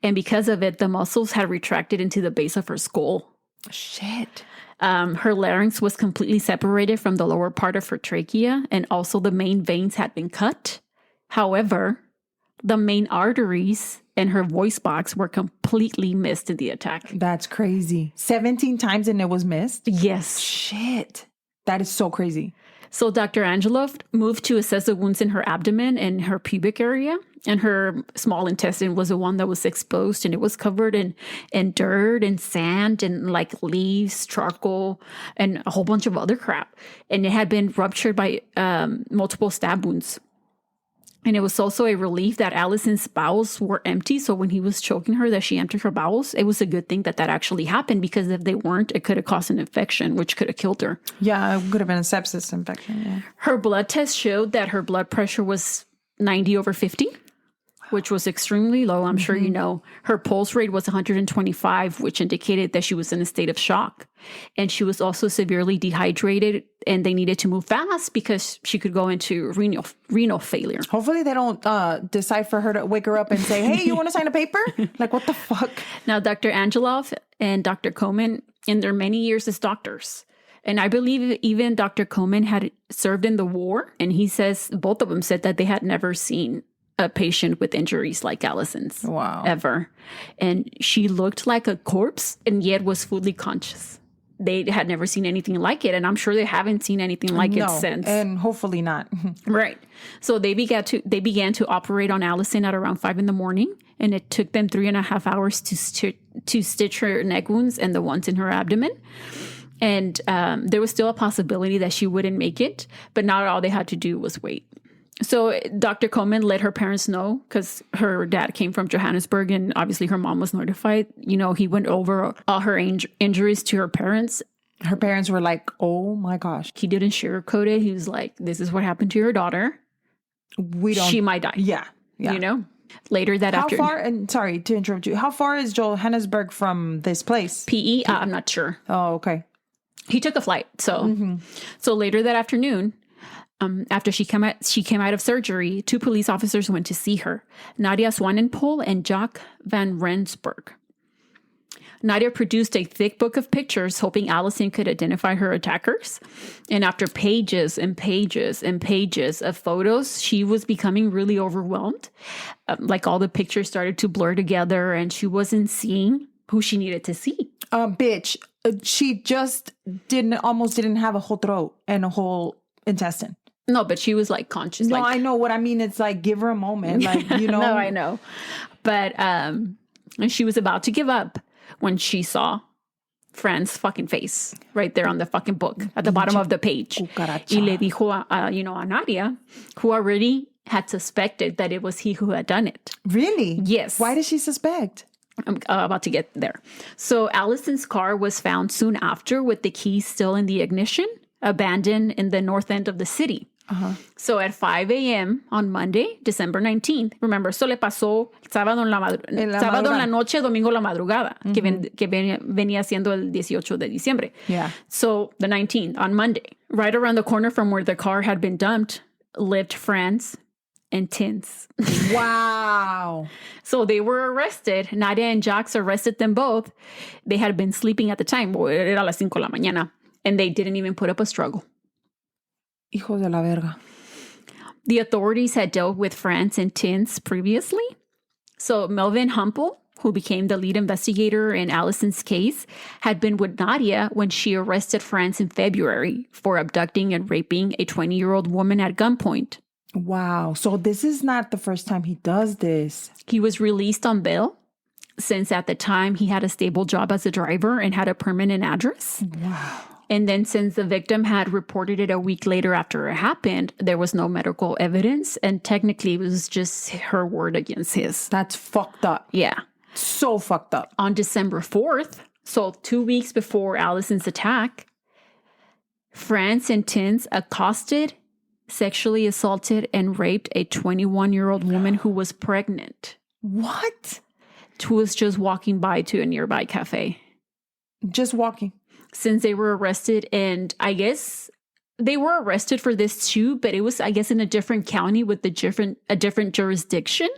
And because of it, the muscles had retracted into the base of her skull. Shit. Her larynx was completely separated from the lower part of her trachea. And also the main veins had been cut. However, the main arteries and her voice box were completely missed in the attack. That's crazy. 17 times and it was missed? Yes. Shit. That is so crazy. So Dr. Angelov moved to assess the wounds in her abdomen and her pubic area. And her small intestine was the one that was exposed, and it was covered in dirt and sand and like leaves, charcoal, and a whole bunch of other crap. And it had been ruptured by multiple stab wounds. And it was also a relief that Alison's bowels were empty. So when he was choking her, that she emptied her bowels, it was a good thing that actually happened, because if they weren't, it could have caused an infection, which could have killed her. Yeah, it could have been a sepsis infection. Yeah. Her blood test showed that her blood pressure was 90/50. which was extremely low. I'm sure you know. Her pulse rate was 125, which indicated that she was in a state of shock. And she was also severely dehydrated, and they needed to move fast because she could go into renal failure. Hopefully they don't decide for her to wake her up and say, hey, you want to sign a paper? Like, what the fuck? Now, Dr. Angelov and Dr. Komen, in their many years as doctors, and I believe even Dr. Komen had served in the war, and he says, both of them said that they had never seen a patient with injuries like Alison's. Wow. Ever. And she looked like a corpse and yet was fully conscious. They had never seen anything like it, and I'm sure they haven't seen anything like it since. And hopefully not. Right. So they began to operate on Alison at around 5 a.m, and it took them 3.5 hours to stitch her neck wounds and the ones in her abdomen. And there was still a possibility that she wouldn't make it, but now all they had to do was wait. So Dr. Komen let her parents know, because her dad came from Johannesburg and obviously her mom was notified. You know, he went over all her injuries to her parents. Her parents were like, oh my gosh. He didn't sugarcoat it. He was like, this is what happened to your daughter. She might die. Yeah. You know? Later that afternoon. How far, and sorry to interrupt you, how far is Johannesburg from this place? PE? I'm not sure. Oh, okay. He took a flight. So later that afternoon, after she came out of surgery, 2 police officers went to see her, Nadia Swanenpoel and Jacques van Rensburg. Nadia produced a thick book of pictures, hoping Alison could identify her attackers. And after pages and pages and pages of photos, she was becoming really overwhelmed. Like all the pictures started to blur together, and she wasn't seeing who she needed to see. Bitch, she just almost didn't have a whole throat and a whole intestine. No, but she was like conscious. No, I know what I mean. It's like, give her a moment. Like, you know. No, I know. But and she was about to give up when she saw Fran's fucking face right there on the fucking book at the bottom of the page. Cucaracha. Y le dijo a Nadia, who already had suspected that it was he who had done it. Really? Yes. Why did she suspect? I'm about to get there. So Alison's car was found soon after with the keys still in the ignition, abandoned in the north end of the city. So at 5 a.m. on Monday, December 19th, remember, eso le pasó sábado en la noche, domingo la madrugada, que venía siendo el 18 de diciembre. Yeah. So the 19th, on Monday, right around the corner from where the car had been dumped, lived Franz and Tins. Wow. So they were arrested. Nadia and Jacques arrested them both. They had been sleeping at the time. Era las 5 de la mañana. And they didn't even put up a struggle. Hijos de la verga. The authorities had dealt with Franz and Tins previously. So Melvin Humpel, who became the lead investigator in Alison's case, had been with Nadia when she arrested Franz in February for abducting and raping a 20-year-old woman at gunpoint. Wow. So this is not the first time he does this. He was released on bail, since at the time he had a stable job as a driver and had a permanent address. Wow. And then since the victim had reported it a week later after it happened, there was no medical evidence. And technically, it was just her word against his. That's fucked up. Yeah. So fucked up. On December 4th, so 2 weeks before Alison's attack, Franz and Tins accosted, sexually assaulted, and raped a 21-year-old woman who was pregnant. What? Who was just walking by to a nearby cafe. Just walking. Since they were arrested, and I guess they were arrested for this too, but it was, I guess, in a different county with a different jurisdiction.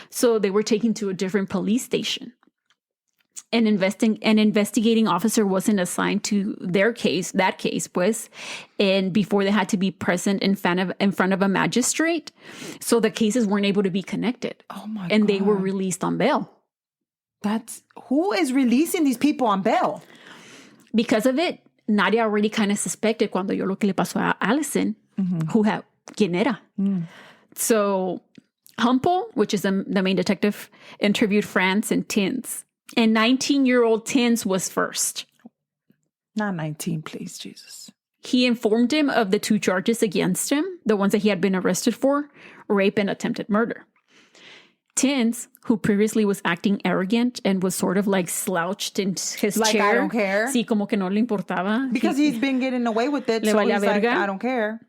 So they were taken to a different police station. An investigating officer wasn't assigned to that case, pues, and before they had to be present in front of a magistrate. So the cases weren't able to be connected. Oh my God. And they were released on bail. Who is releasing these people on bail? Because of it, Nadia already kind of suspected cuando yo lo que le pasó a Alison, quién era. So Humpel, which is the main detective, interviewed Franz and Tins. And 19-year-old Tins was first. Not 19, please, Jesus. He informed him of the 2 charges against him, the ones that he had been arrested for, rape and attempted murder. Tins, who previously was acting arrogant and was sort of like slouched in his like, chair. I don't care. Sí, como que no le importaba. Because he's been getting away with it, so he's like, I don't care.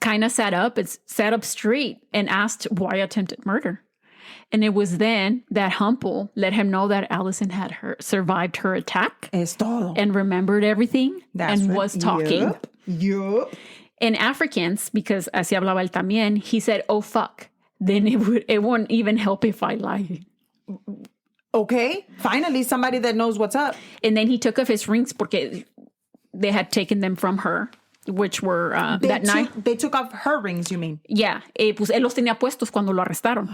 Kind of sat up straight and asked why attempted murder. And it was then that Humple let him know that Alison had survived her attack Es todo. and remembered everything That's and right. was talking. Yup. In Afrikaans, because así hablaba él también, he said, oh, fuck. Then it won't even help if I lie. Okay. Finally, somebody that knows what's up. And then he took off his rings porque they had taken them from her, which were that night. They took off her rings, you mean? Yeah, pues él los tenía puestos cuando lo arrestaron.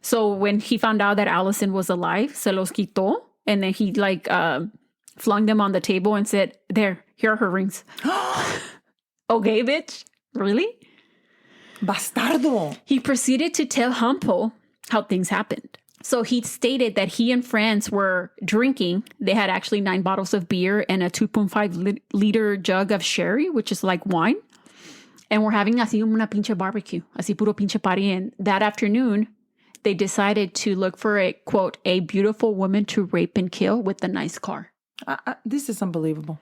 So when he found out that Alison was alive, se los quitó. And then he flung them on the table and said, there, here are her rings. Okay, bitch. Really? Bastardo. He proceeded to tell Humpo how things happened. So he stated that he and friends were drinking. They had actually 9 bottles of beer and a 2.5 liter jug of sherry, which is like wine. And we're having así una pinche barbecue, así puro pinche party. And that afternoon, they decided to look for a, quote, a beautiful woman to rape and kill with a nice car. This is unbelievable.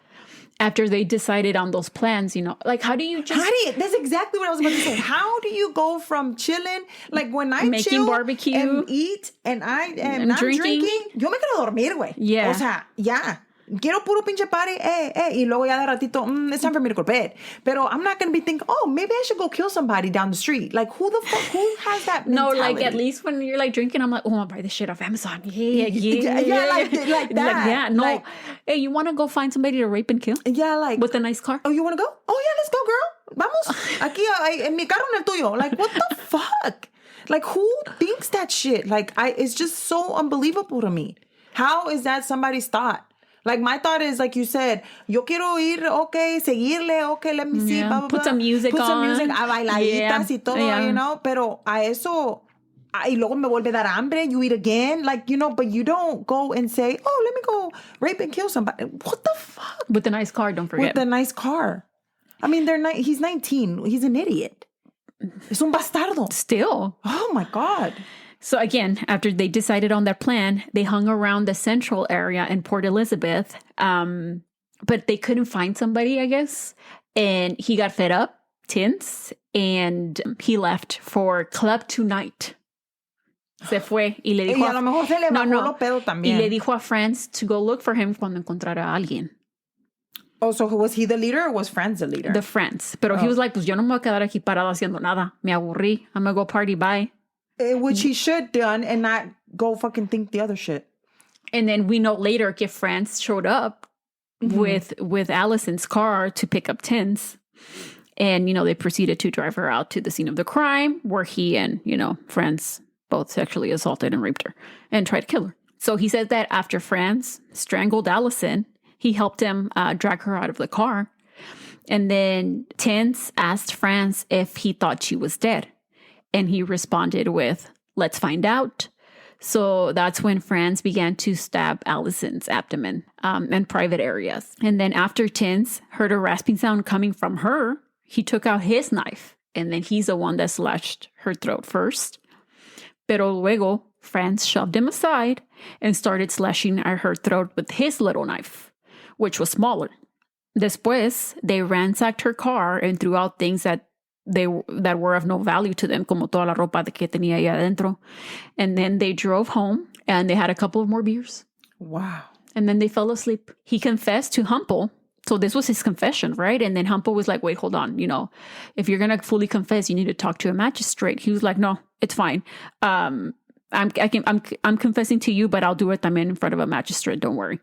After they decided on those plans, like how do you just... That's exactly what I was about to say. How do you go from chilling, like when I making chill barbecue and eat and I'm drinking, yo me quedo dormir, güey. Yeah. O sea, ya. Quiero puro pinche party, y luego ya de ratito, it's time for me to go to bed. Pero I'm not going to be thinking, oh, maybe I should go kill somebody down the street. Like, who has that No, mentality? like, at least when you're, like, drinking, I'm like, oh, I'll buy this shit off Amazon. Yeah, like that. Like that. No. Like, hey, you want to go find somebody to rape and kill? Yeah, like. With a nice car? Oh, you want to go? Oh, yeah, let's go, girl. Vamos. Aquí, en mi carro, en el tuyo. Like, what the fuck? Like, who thinks that shit? Like, it's just so unbelievable to me. How is that somebody's thought? Like, my thought is, like you said, yo quiero ir, okay, seguirle, okay, let me see, blah, blah, Put blah. some music on. Put some music, a bailaditas y todo, Yeah. you know? Pero a eso, y luego me vuelve a dar hambre, you eat again, like, but you don't go and say, oh, let me go rape and kill somebody. What the fuck? With a nice car, don't forget. With a nice car. I mean, he's 19. He's an idiot. Es un bastardo. Still. Oh, my God. So again, after they decided on their plan, they hung around the central area in Port Elizabeth, but they couldn't find somebody, I guess. And he got fed up, tense, and he left for Club Tonight. Se fue y le dijo a lo mejor se le bajó lo pedo también. Y le dijo a friends to go look for him cuando encontrara a alguien. Oh, so was he the leader or was Friends the leader? The friends. Pero he was like, pues yo no me voy a quedar aquí parado haciendo nada. Me aburrí. I'm going to go party, bye. Which he should done and not go fucking think the other shit. And then we know later que friends showed up with Alison's car to pick up Tins. And, they proceeded to drive her out to the scene of the crime where he and, friends both sexually assaulted and raped her and tried to kill her. So he said that after Franz strangled Alison, he helped him drag her out of the car. And then Tins asked Franz if he thought she was dead. And he responded with, let's find out. So that's when Franz began to stab Alison's abdomen and private areas. And then after Tins heard a rasping sound coming from her, he took out his knife. And then he's the one that slashed her throat first. Pero luego, Franz shoved him aside and started slashing at her throat with his little knife, which was smaller. Después, they ransacked her car and threw out things that were of no value to them, como toda la ropa que tenía ahí adentro. And then they drove home and they had a couple of more beers. Wow. And then they fell asleep. He confessed to Humple. So this was his confession, right? And then Humple was like, wait, hold on. If you're going to fully confess, you need to talk to a magistrate. He was like, no, it's fine. I'm confessing to you, but I'll do it también in front of a magistrate. Don't worry.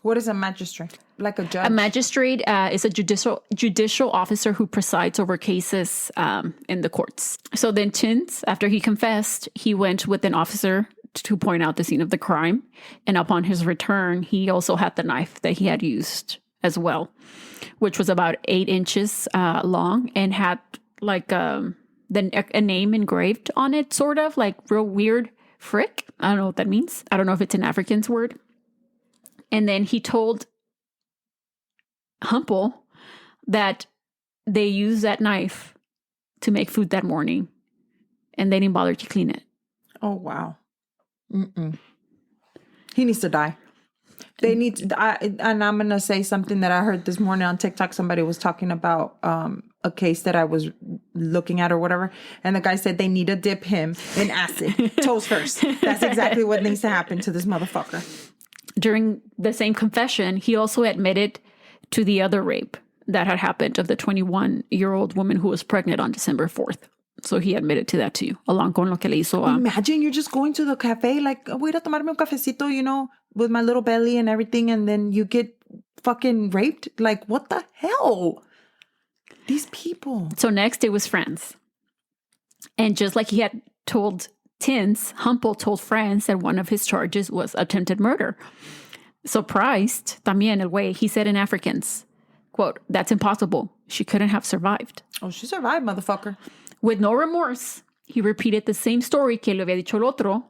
What is a magistrate? Like a judge? A magistrate is a judicial officer who presides over cases in the courts. So then Tins, after he confessed, he went with an officer to point out the scene of the crime. And upon his return, he also had the knife that he had used as well, which was about 8 inches long and had like a name engraved on it, sort of like real weird frick. I don't know what that means. I don't know if it's an Afrikaans word. And then he told Humple that they used that knife to make food that morning and they didn't bother to clean it. Oh, wow. Mm-mm. He needs to die. They need to, and I'm going to say something that I heard this morning on TikTok. Somebody was talking about a case that I was looking at or whatever. And the guy said they need to dip him in acid. Toes first. That's exactly what needs to happen to this motherfucker. During the same confession, he also admitted to the other rape that had happened of the 21-year-old woman who was pregnant on December 4th. So he admitted to that too, along con lo que le hizo a... Imagine you're just going to the cafe, like, voy a tomarme un cafecito, you know, with my little belly and everything, and then you get fucking raped? Like, what the hell? These people. So next it was Franz. And just like he had told Tins, Humpel told Franz that one of his charges was attempted murder. Surprised, también el way, he said in Afrikaans, quote, "That's impossible. She couldn't have survived." Oh, she survived, motherfucker. With no remorse, he repeated the same story que le había dicho el otro.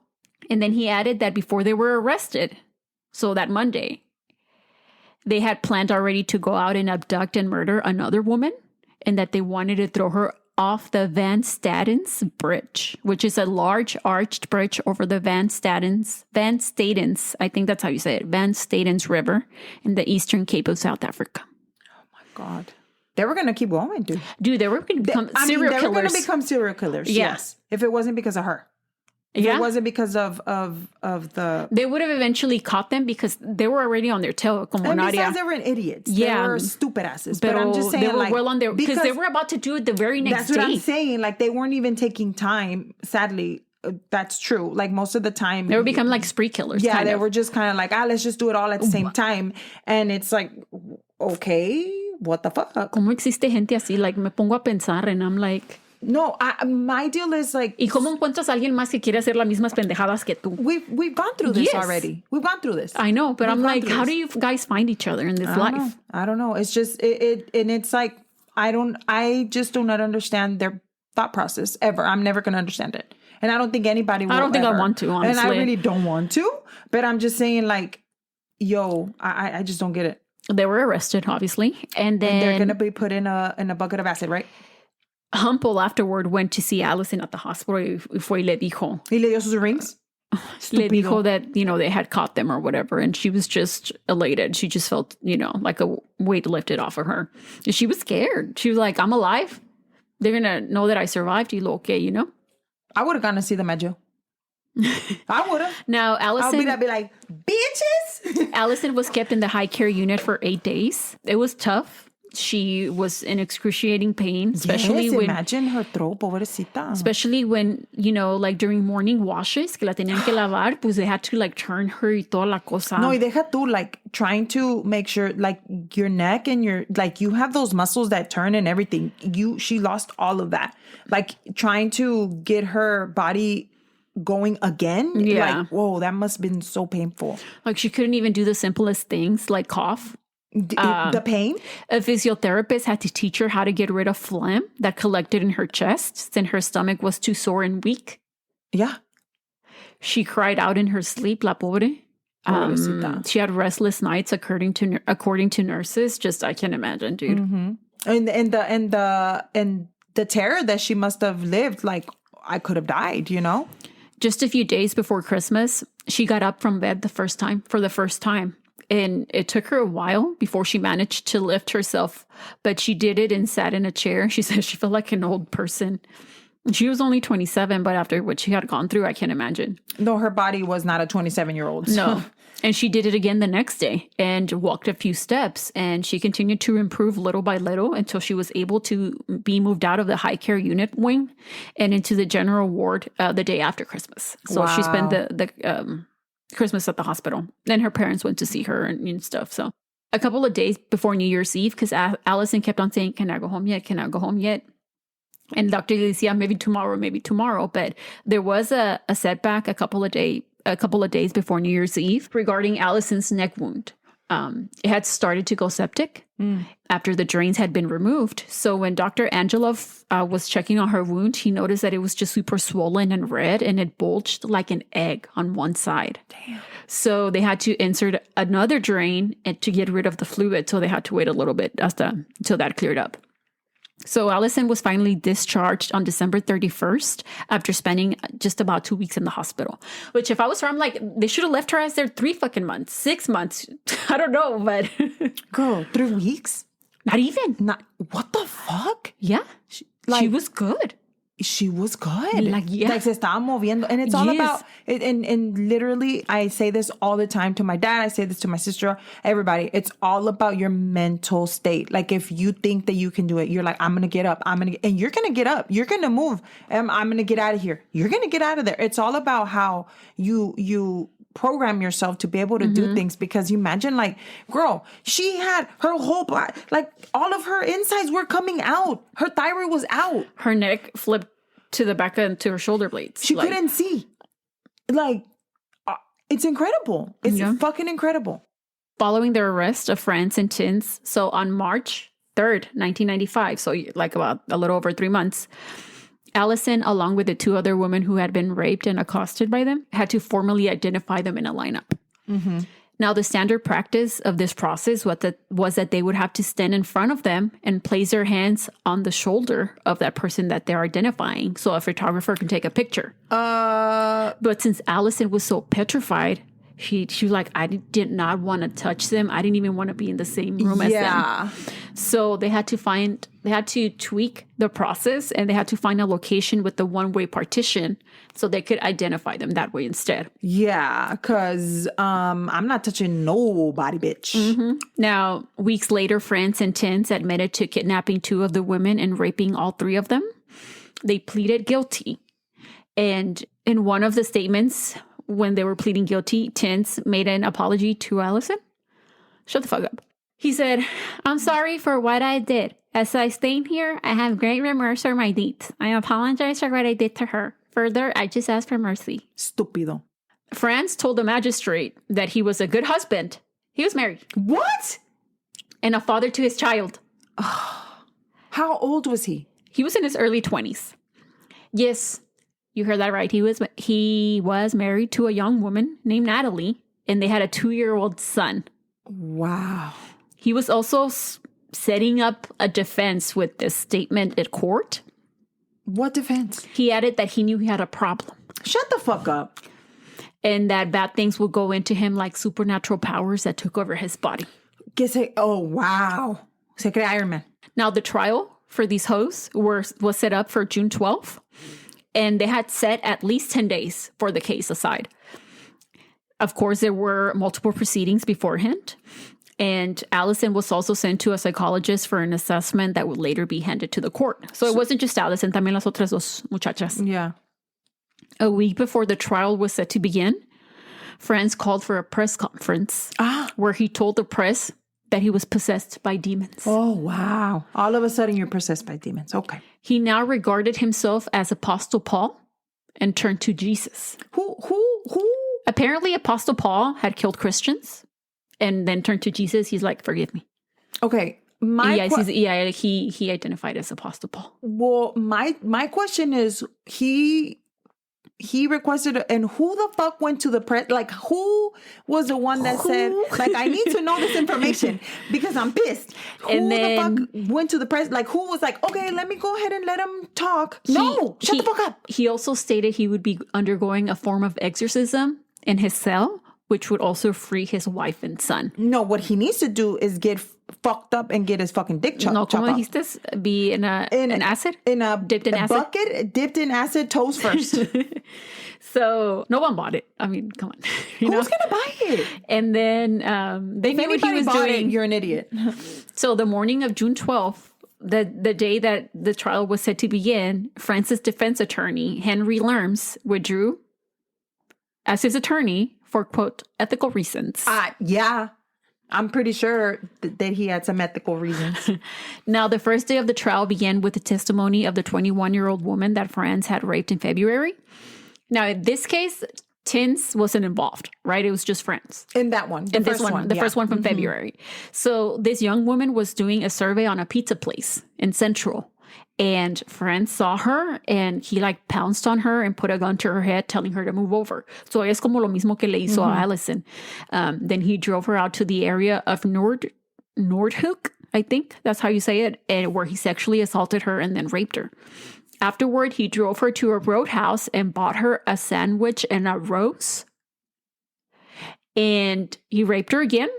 And then he added that before they were arrested, so that Monday, they had planned already to go out and abduct and murder another woman, and that they wanted to throw her off the Van Stadens Bridge, which is a large arched bridge over the Van Stadens, I think that's how you say it, Van Stadens River in the eastern Cape of South Africa. Oh my God. They were going to keep going, dude. Dude, they were going to become serial killers. They were going to become serial killers, yes. If it wasn't because of her. If it wasn't because of the... They would have eventually caught them because they were already on their tail. Como and Nadia. besides, they were idiots. Yeah. They were stupid asses. But I'm just saying, they were like... well on their... Because they were about to do it the very next day. That's what I'm saying. Like, they weren't even taking time, sadly. That's true. Like, most of the time... They were becoming like spree killers. Yeah, they were just kind of like, let's just do it all at the same time. And it's like, okay, what the fuck? ¿Cómo existe gente así? Like, me pongo a pensar and I'm like... No, my deal is like... ¿Y cómo encuentras a alguien más que quiere hacer las mismas pendejadas que tú? We've gone through this already. We've gone through this. I know, but I'm like, how do you guys find each other in this life? I don't know. It's just, and it's like, I just do not understand their thought process ever. I'm never going to understand it. And I don't think anybody will. I don't think ever. I want to, honestly. And I really don't want to. But I'm just saying, like, yo, I just don't get it. They were arrested, obviously. And then... And they're going to be put in a bucket of acid, right? Humpel afterward went to see Alison at the hospital y fue y le dijo. ¿Y le dio sus rings? Le dijo that, you know, they had caught them or whatever. And she was just elated. She just felt, you know, like a weight lifted off of her. And she was scared. She was like, I'm alive. They're going to know that I survived. Y lo que, you know? I would have gone to see them at jail. I would have. Now, Alison... I'd be like, bitches! Allison was kept in the high care unit for 8 days. It was tough. She was in excruciating pain, especially when... imagine her throat, pobrecita. Especially when, you know, like during morning washes, que la tenían que lavar, pues they had to like turn her y toda la cosa. No, y deja tú, like, trying to make sure, like, your neck and your, like, you have those muscles that turn and everything. She lost all of that. Like, trying to get her body going again. Yeah. Like, whoa, that must have been so painful. Like, she couldn't even do the simplest things, like cough. The pain? A physiotherapist had to teach her how to get rid of phlegm that collected in her chest since her stomach was too sore and weak. Yeah. She cried out in her sleep, la pobre. She had restless nights, according to nurses. Just, I can't imagine, dude. Mm-hmm. And the terror that she must have lived, like, I could have died, you know? Just a few days before Christmas, she got up from bed for the first time. And it took her a while before she managed to lift herself, but she did it and sat in a chair. She said she felt like an old person. She was only 27, but after what she had gone through, I can't imagine. No, her body was not a 27-year-old. No. And she did it again the next day and walked a few steps. And she continued to improve little by little until she was able to be moved out of the high care unit wing and into the general ward the day after Christmas. So she spent the Christmas at the hospital. Then her parents went to see her and stuff. So a couple of days before New Year's Eve, because Alison kept on saying, can I go home yet? Can I go home yet? And Dr. decía, maybe tomorrow. But there was a setback a couple of days before New Year's Eve regarding Alison's neck wound. It had started to go septic after the drains had been removed. So when Dr. Angelov was checking on her wound, he noticed that it was just super swollen and red, and it bulged like an egg on one side. Damn. So they had to insert another drain to get rid of the fluid. So they had to wait a little bit until that cleared up. So Alison was finally discharged on December 31st after spending just about 2 weeks in the hospital. Which, if I was her, I'm like, they should have left her as there 3 fucking months, 6 months. I don't know, but... Girl, 3 weeks? Not even. Not what the fuck? Yeah. She was good. She was good. Like, yeah. Like, se estaba moviendo. And it's all Yes. about, and literally, I say this all the time to my dad. I say this to my sister, everybody. It's all about your mental state. Like, if you think that you can do it, you're like, I'm going to get up. And you're going to get up. You're going to move. I'm going to get out of here. You're going to get out of there. It's all about how you program yourself to be able to do things, because you imagine, like, girl, she had her whole body, like all of her insides were coming out. Her thyroid was out. Her neck flipped to the back and to her shoulder blades. She couldn't see. Like, it's incredible. It's fucking incredible. Following their arrest of France and Tins, so on March 3rd, 1995, so like about a little over 3 months, Alison, along with the 2 other women who had been raped and accosted by them, had to formally identify them in a lineup. Mm-hmm. Now, the standard practice of this process was that they would have to stand in front of them and place their hands on the shoulder of that person that they're identifying, so a photographer can take a picture. But since Alison was so petrified, she was like, I did not want to touch them. I didn't even want to be in the same room as them. So they had to tweak the process, and they had to find a location with the one-way partition so they could identify them that way instead. Yeah, because I'm not touching nobody, bitch. Mm-hmm. Now, weeks later, France and Tins admitted to kidnapping 2 of the women and raping all 3 of them. They pleaded guilty. And in one of the statements, when they were pleading guilty, Tins made an apology to Alison. Shut the fuck up. He said, I'm sorry for what I did. As I stand here, I have great remorse for my deeds. I apologize for what I did to her. Further, I just ask for mercy. Stupido. France told the magistrate that he was a good husband. He was married. What? And a father to his child. How old was he? He was in his early 20s. Yes, you heard that right. He was married to a young woman named Natalie, and they had a 2-year-old son. Wow. He was also setting up a defense with this statement at court. What defense? He added that he knew he had a problem. Shut the fuck up. And that bad things would go into him, like supernatural powers that took over his body. Oh, wow. Se cree Iron Man. Now, the trial for these hosts was set up for June 12th. And they had set at least 10 days for the case aside. Of course, there were multiple proceedings beforehand. And Alison was also sent to a psychologist for an assessment that would later be handed to the court. So it wasn't just Alison, también las otras dos muchachas. Yeah. A week before the trial was set to begin, France called for a press conference where he told the press that he was possessed by demons. Oh, wow. All of a sudden, you're possessed by demons. Okay. He now regarded himself as Apostle Paul and turned to Jesus. Who? Apparently, Apostle Paul had killed Christians and then turned to Jesus. He's like, forgive me. Okay. He identified as Apostle Paul. Well, my question is, he requested, and who the fuck went to the press? Like, who was the one that said, like, I need to know this information because I'm pissed. Who the fuck went to the press? Like, who was like, okay, let me go ahead and let him talk? Shut the fuck up. He also stated he would be undergoing a form of exorcism in his cell, which would also free his wife and son. No, what he needs to do is get fucked up and get his fucking dick chopped. No, ¿cómo dijiste? Be in acid? Dipped in acid? Bucket, dipped in acid, toes first. So no one bought it. I mean, come on. Who's going to buy it? And then they knew what he was doing. You're an idiot. So the morning of June 12th, the day that the trial was set to begin, France's defense attorney, Henry Lerms, withdrew as his attorney for, quote, ethical reasons. Yeah. I'm pretty sure that he had some ethical reasons. Now, the first day of the trial began with the testimony of the 21-year-old woman that France had raped in February. Now, in this case, Tins wasn't involved, right? It was just France. In that one. The first one from February. So this young woman was doing a survey on a pizza place in Central. And France saw her and he like pounced on her and put a gun to her head, telling her to move over. So es como lo mismo que le hizo a Alison. Then he drove her out to the area of Nordhoek, I think that's how you say it, and where he sexually assaulted her and then raped her. Afterward, he drove her to a roadhouse and bought her a sandwich and a rose. And he raped her again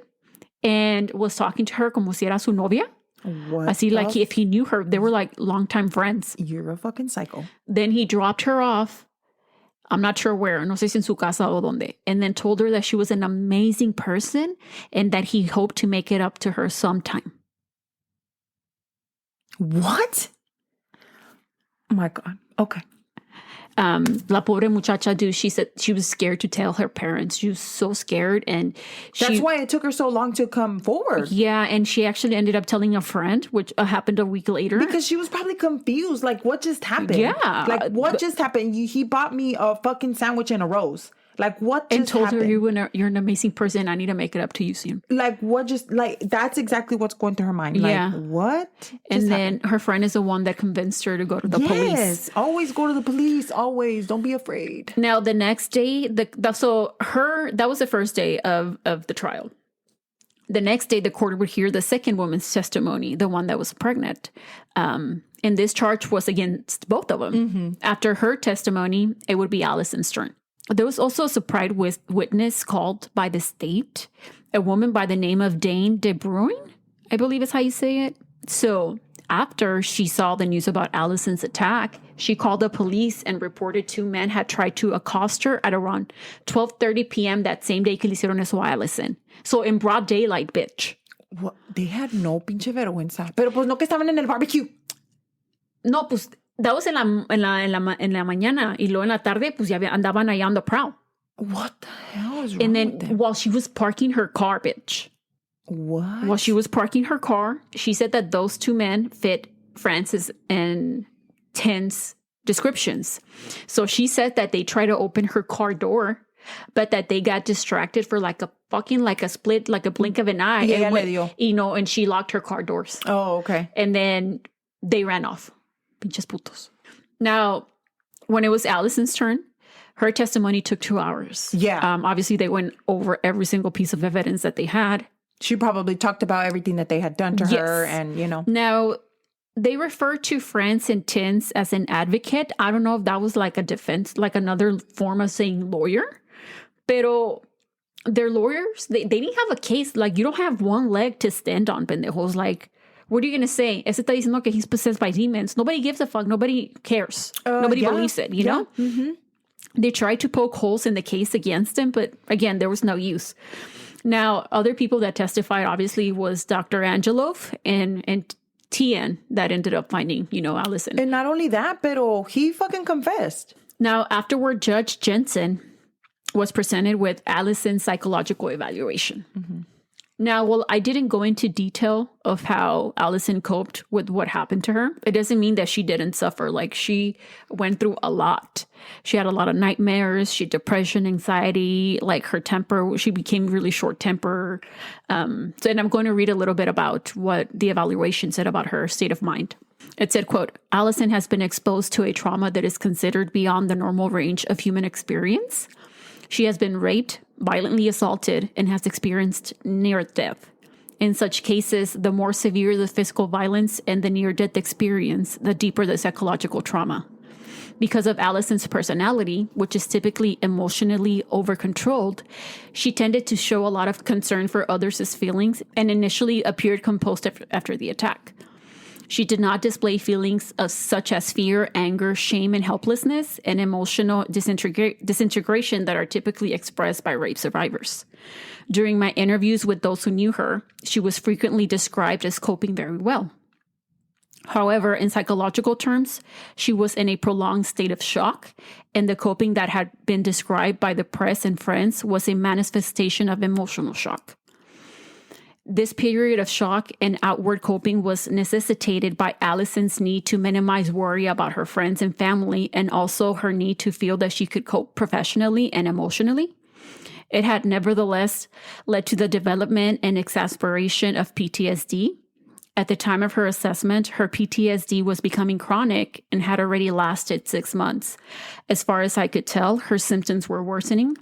and was talking to her como si era su novia. What? Así like if he knew her, they were like longtime friends. You're a fucking psycho. Then he dropped her off. I'm not sure where. No sé si en su casa o donde. And then told her that she was an amazing person and that he hoped to make it up to her sometime. What? Oh my God. Okay. La pobre muchacha, dude, she said she was scared to tell her parents. She was so scared. And that's why it took her so long to come forward. Yeah. And she actually ended up telling a friend, which happened a week later. Because she was probably confused. Like, what just happened? Yeah. Like, what just happened? He bought me a fucking sandwich and a rose. Like, what just and told happened? her, you're an amazing person. I need to make it up to you soon. Like, what just, like, that's exactly what's going through her mind. Yeah. Like, what? And then her friend is the one that convinced her to go to the police. Yes. Always go to the police. Always. Don't be afraid. Now, the next day, that was the first day of the trial. The next day, the court would hear the second woman's testimony, the one that was pregnant. And this charge was against both of them. Mm-hmm. After her testimony, it would be Alison's turn. There was also a surprise witness called by the state, a woman by the name of Dane de Bruin, I believe is how you say it. So after she saw the news about Alison's attack, she called the police and reported 2 men had tried to accost her at around 12:30 p.m. that same day que le hicieron eso a Alison. So in broad daylight, bitch. What? They had no pinche vergüenza. Pero pues no que estaban en el barbecue. No, pues that was en la mañana. Y luego en la tarde, pues ya andaban allá on the prowl. What the hell is wrong And then with them? while she was parking her car, bitch. What? While she was parking her car, she said that those 2 men fit Francis and Thamm's descriptions. So she said that they tried to open her car door, but that they got distracted for like a split, like a blink of an eye. Yeah, and she locked her car doors. Oh, okay. And then they ran off. Pinches putos. Now, when it was Alison's turn, her testimony took 2 hours. Yeah. Obviously, they went over every single piece of evidence that they had. She probably talked about everything that they had done to her and, Now, they refer to France and Tins as an advocate. I don't know if that was like a defense, like another form of saying lawyer. Pero their lawyers, they didn't have a case. Like, you don't have one leg to stand on, pendejos. Like, what are you going to say? Ese está diciendo que he's possessed by demons. Nobody gives a fuck. Nobody cares. Nobody believes it, you know? Mm-hmm. They tried to poke holes in the case against him, but again, there was no use. Now, other people that testified, obviously, was Dr. Angelov and Tien that ended up finding, Alison. And not only that, but he fucking confessed. Now, afterward, Judge Jensen was presented with Alison's psychological evaluation. Mm-hmm. Now, well, I didn't go into detail of how Alison coped with what happened to her. It doesn't mean that she didn't suffer. Like, she went through a lot. She had a lot of nightmares. She had depression, anxiety, like her temper. She became really short-tempered. And I'm going to read a little bit about what the evaluation said about her state of mind. It said, quote, Alison has been exposed to a trauma that is considered beyond the normal range of human experience. She has been raped, violently assaulted, and has experienced near death. In such cases, the more severe the physical violence and the near-death experience, the deeper the psychological trauma. Because of Alison's personality, which is typically emotionally over-controlled, she tended to show a lot of concern for others' feelings and initially appeared composed after the attack. She did not display feelings such as fear, anger, shame, and helplessness, and emotional disintegration that are typically expressed by rape survivors. During my interviews with those who knew her, she was frequently described as coping very well. However, in psychological terms, she was in a prolonged state of shock, and the coping that had been described by the press and friends was a manifestation of emotional shock. This period of shock and outward coping was necessitated by Alison's need to minimize worry about her friends and family, and also her need to feel that she could cope professionally and emotionally. It had nevertheless led to the development and exasperation of PTSD. At the time of her assessment, her PTSD was becoming chronic and had already lasted 6 months. As far as I could tell, her symptoms were worsening.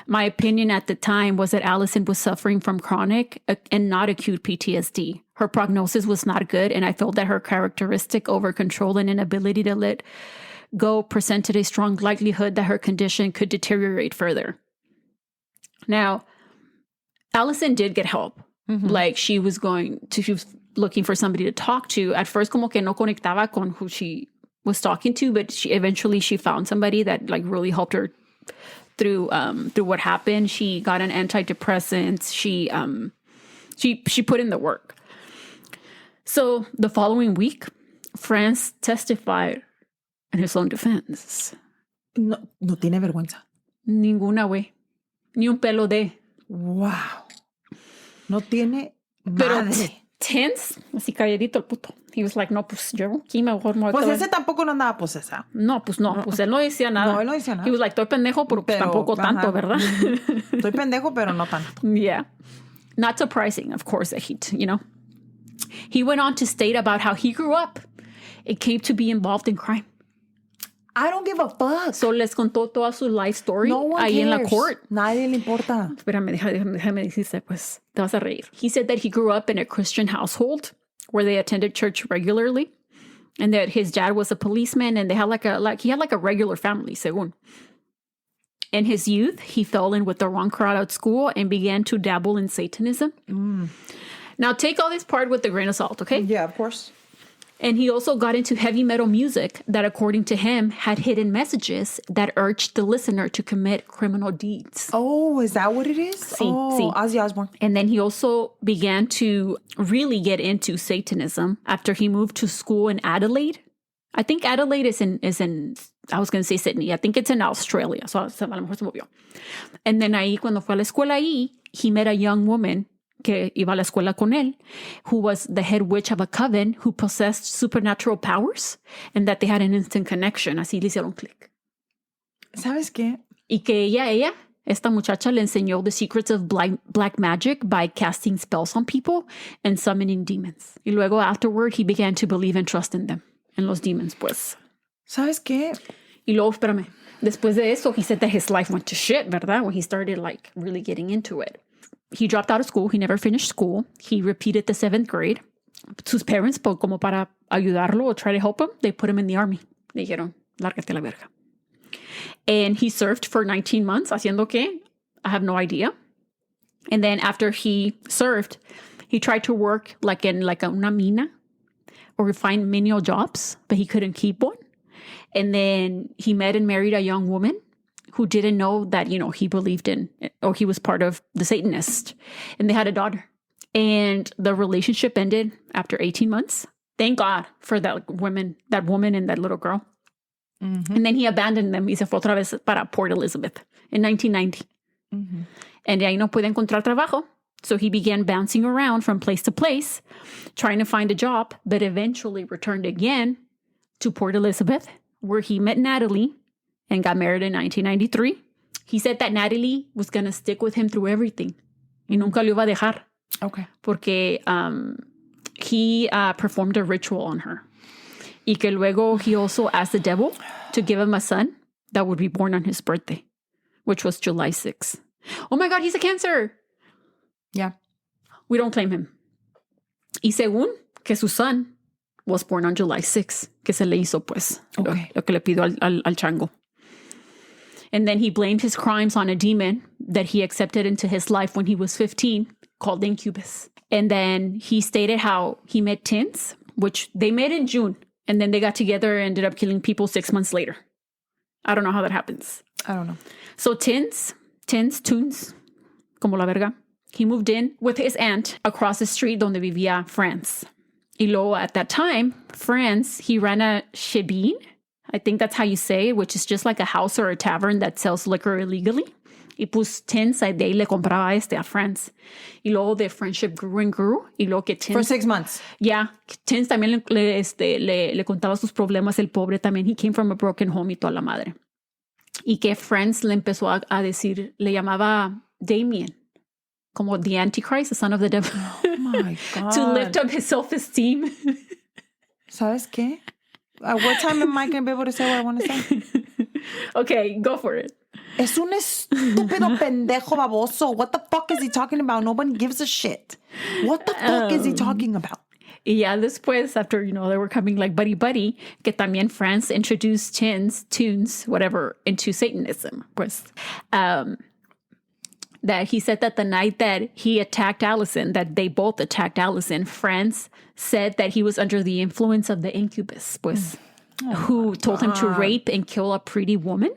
My opinion at the time was that Alison was suffering from chronic and not acute PTSD. Her prognosis was not good, and I felt that her characteristic over-control and inability to let go presented a strong likelihood that her condition could deteriorate further. Now, Alison did get help. Mm-hmm. Like, she was looking for somebody to talk to. At first, como que no conectaba con who she was talking to, but eventually she found somebody that like really helped her through what happened. She got on antidepressants. She put in the work. So the following week, France testified in his own defense. No tiene vergüenza. Ninguna, güey. Ni un pelo de. Wow. No tiene Pero madre. tense, así calladito el puto. He was like, no, pues yo aquí mejor me voy a Pues quedar. ese tampoco no andaba posesa. No, pues él no decía nada. No, él no decía nada. He was like, estoy pendejo, pero tampoco tanto, ¿verdad? Estoy pendejo, pero no tanto. Yeah. Not surprising, of course, that he went on to state about how he grew up and came to be involved in crime. I don't give a fuck. So les contó toda su life story No one ahí cares. en la court. Nadie le importa. Espérame, déjame decirte, pues, te vas a reír. He said that he grew up in a Christian household where they attended church regularly, and that his dad was a policeman, and they had he had a regular family, según. In his youth, he fell in with the wrong crowd at school and began to dabble in Satanism. Now, take all this part with a grain of salt, okay? Yeah, of course. And he also got into heavy metal music that, according to him, had hidden messages that urged the listener to commit criminal deeds. Oh, is that what it is? Sí, oh, sí. Ozzy Osbourne. And then he also began to really get into Satanism after he moved to school in Adelaide. I think Adelaide is in I was going to say Sydney. I think it's in Australia. So a lo mejor se movió. And then ahí, cuando fue a la escuela ahí, he met a young woman que iba a la escuela con él, who was the head witch of a coven who possessed supernatural powers, and that they had an instant connection. Así le hicieron click. ¿Sabes qué? Y que esta muchacha le enseñó the secrets of black magic by casting spells on people and summoning demons. Y luego afterward, he began to believe and trust in them, en los demons, pues. ¿Sabes qué? Y luego, espérame, después de eso, he said that his life went to shit, ¿verdad? When he started really getting into it. He dropped out of school. He never finished school. He repeated the 7th grade. Sus parents, como para ayudarlo or try to help him, they put him in the army. Le dijeron, lárgate a la verga. And he served for 19 months. Haciendo qué? I have no idea. And then after he served, he tried to work in una mina or find menial jobs, but he couldn't keep one. And then he met and married a young woman who didn't know that, he believed in, or he was part of the Satanist. And they had a daughter. And the relationship ended after 18 months. Thank God for that woman and that little girl. Mm-hmm. And then he abandoned them y se fue otra vez para Port Elizabeth in 1990. Mm-hmm. And ahí no puede encontrar trabajo. So he began bouncing around from place to place, trying to find a job, but eventually returned again to Port Elizabeth, where he met Natalie and got married in 1993. He said that Natalie was going to stick with him through everything. Y nunca lo iba a dejar. Okay. Porque he performed a ritual on her. Y que luego he also asked the devil to give him a son that would be born on his birthday, which was July 6th. Oh my God, he's a Cancer. Yeah. We don't claim him. Y según que su son was born on July 6th, que se le hizo, pues, okay. lo que le pidió al chango. And then he blamed his crimes on a demon that he accepted into his life when he was 15, called Incubus. And then he stated how he met Tins, which they met in June. And then they got together and ended up killing people 6 months later. I don't know how that happens. I don't know. So Tunes, como la verga, he moved in with his aunt across the street donde vivía France. Y luego at that time, France, he ran a shebeen. I think that's how you say it, which is just like a house or a tavern that sells liquor illegally. Y pues Tins, de ahí le compraba a France. Y luego the friendship grew and grew. Y luego que Tins... For 6 months. Yeah. Tins también le contaba sus problemas, el pobre también. He came from a broken home y toda la madre. Y que France le empezó a decir, le llamaba Damien, como the Antichrist, the son of the devil. Oh my God. To lift up his self-esteem. ¿Sabes qué? At what time am I going to be able to say what I want to say? Okay, go for it. Es un estúpido pendejo baboso. What the fuck is he talking about? Nobody gives a shit. What the fuck is he talking about? Y ya después, after, they were coming like buddy, que también France introduced tunes, whatever, into Satanism. Pues, that he said that the night that he attacked Alison, that they both attacked Alison, Franz said that he was under the influence of the incubus, pues, who told him to rape and kill a pretty woman.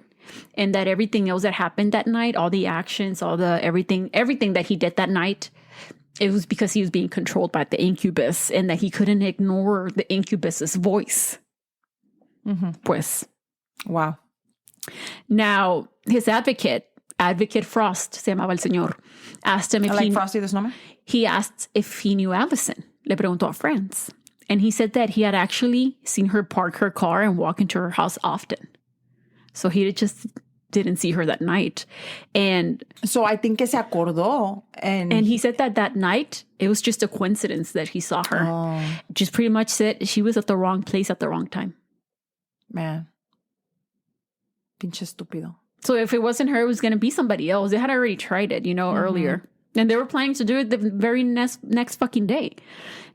And that everything else that happened that night, all the actions, all the everything that he did that night, it was because he was being controlled by the incubus and that he couldn't ignore the incubus's voice. Pues. Wow. Now, his advocate Frost, se llamaba el señor, asked him if Frosty the Snowman? he asked if he knew Alison. Le preguntó a Franz. And he said that he had actually seen her park her car and walk into her house often. So he just didn't see her that night. And so I think que se acordó. And he said that night, it was just a coincidence that he saw her. Just pretty much said she was at the wrong place at the wrong time. Man. Pinche estúpido. So if it wasn't her, it was going to be somebody else. They had already tried it, earlier. And they were planning to do it the very next fucking day.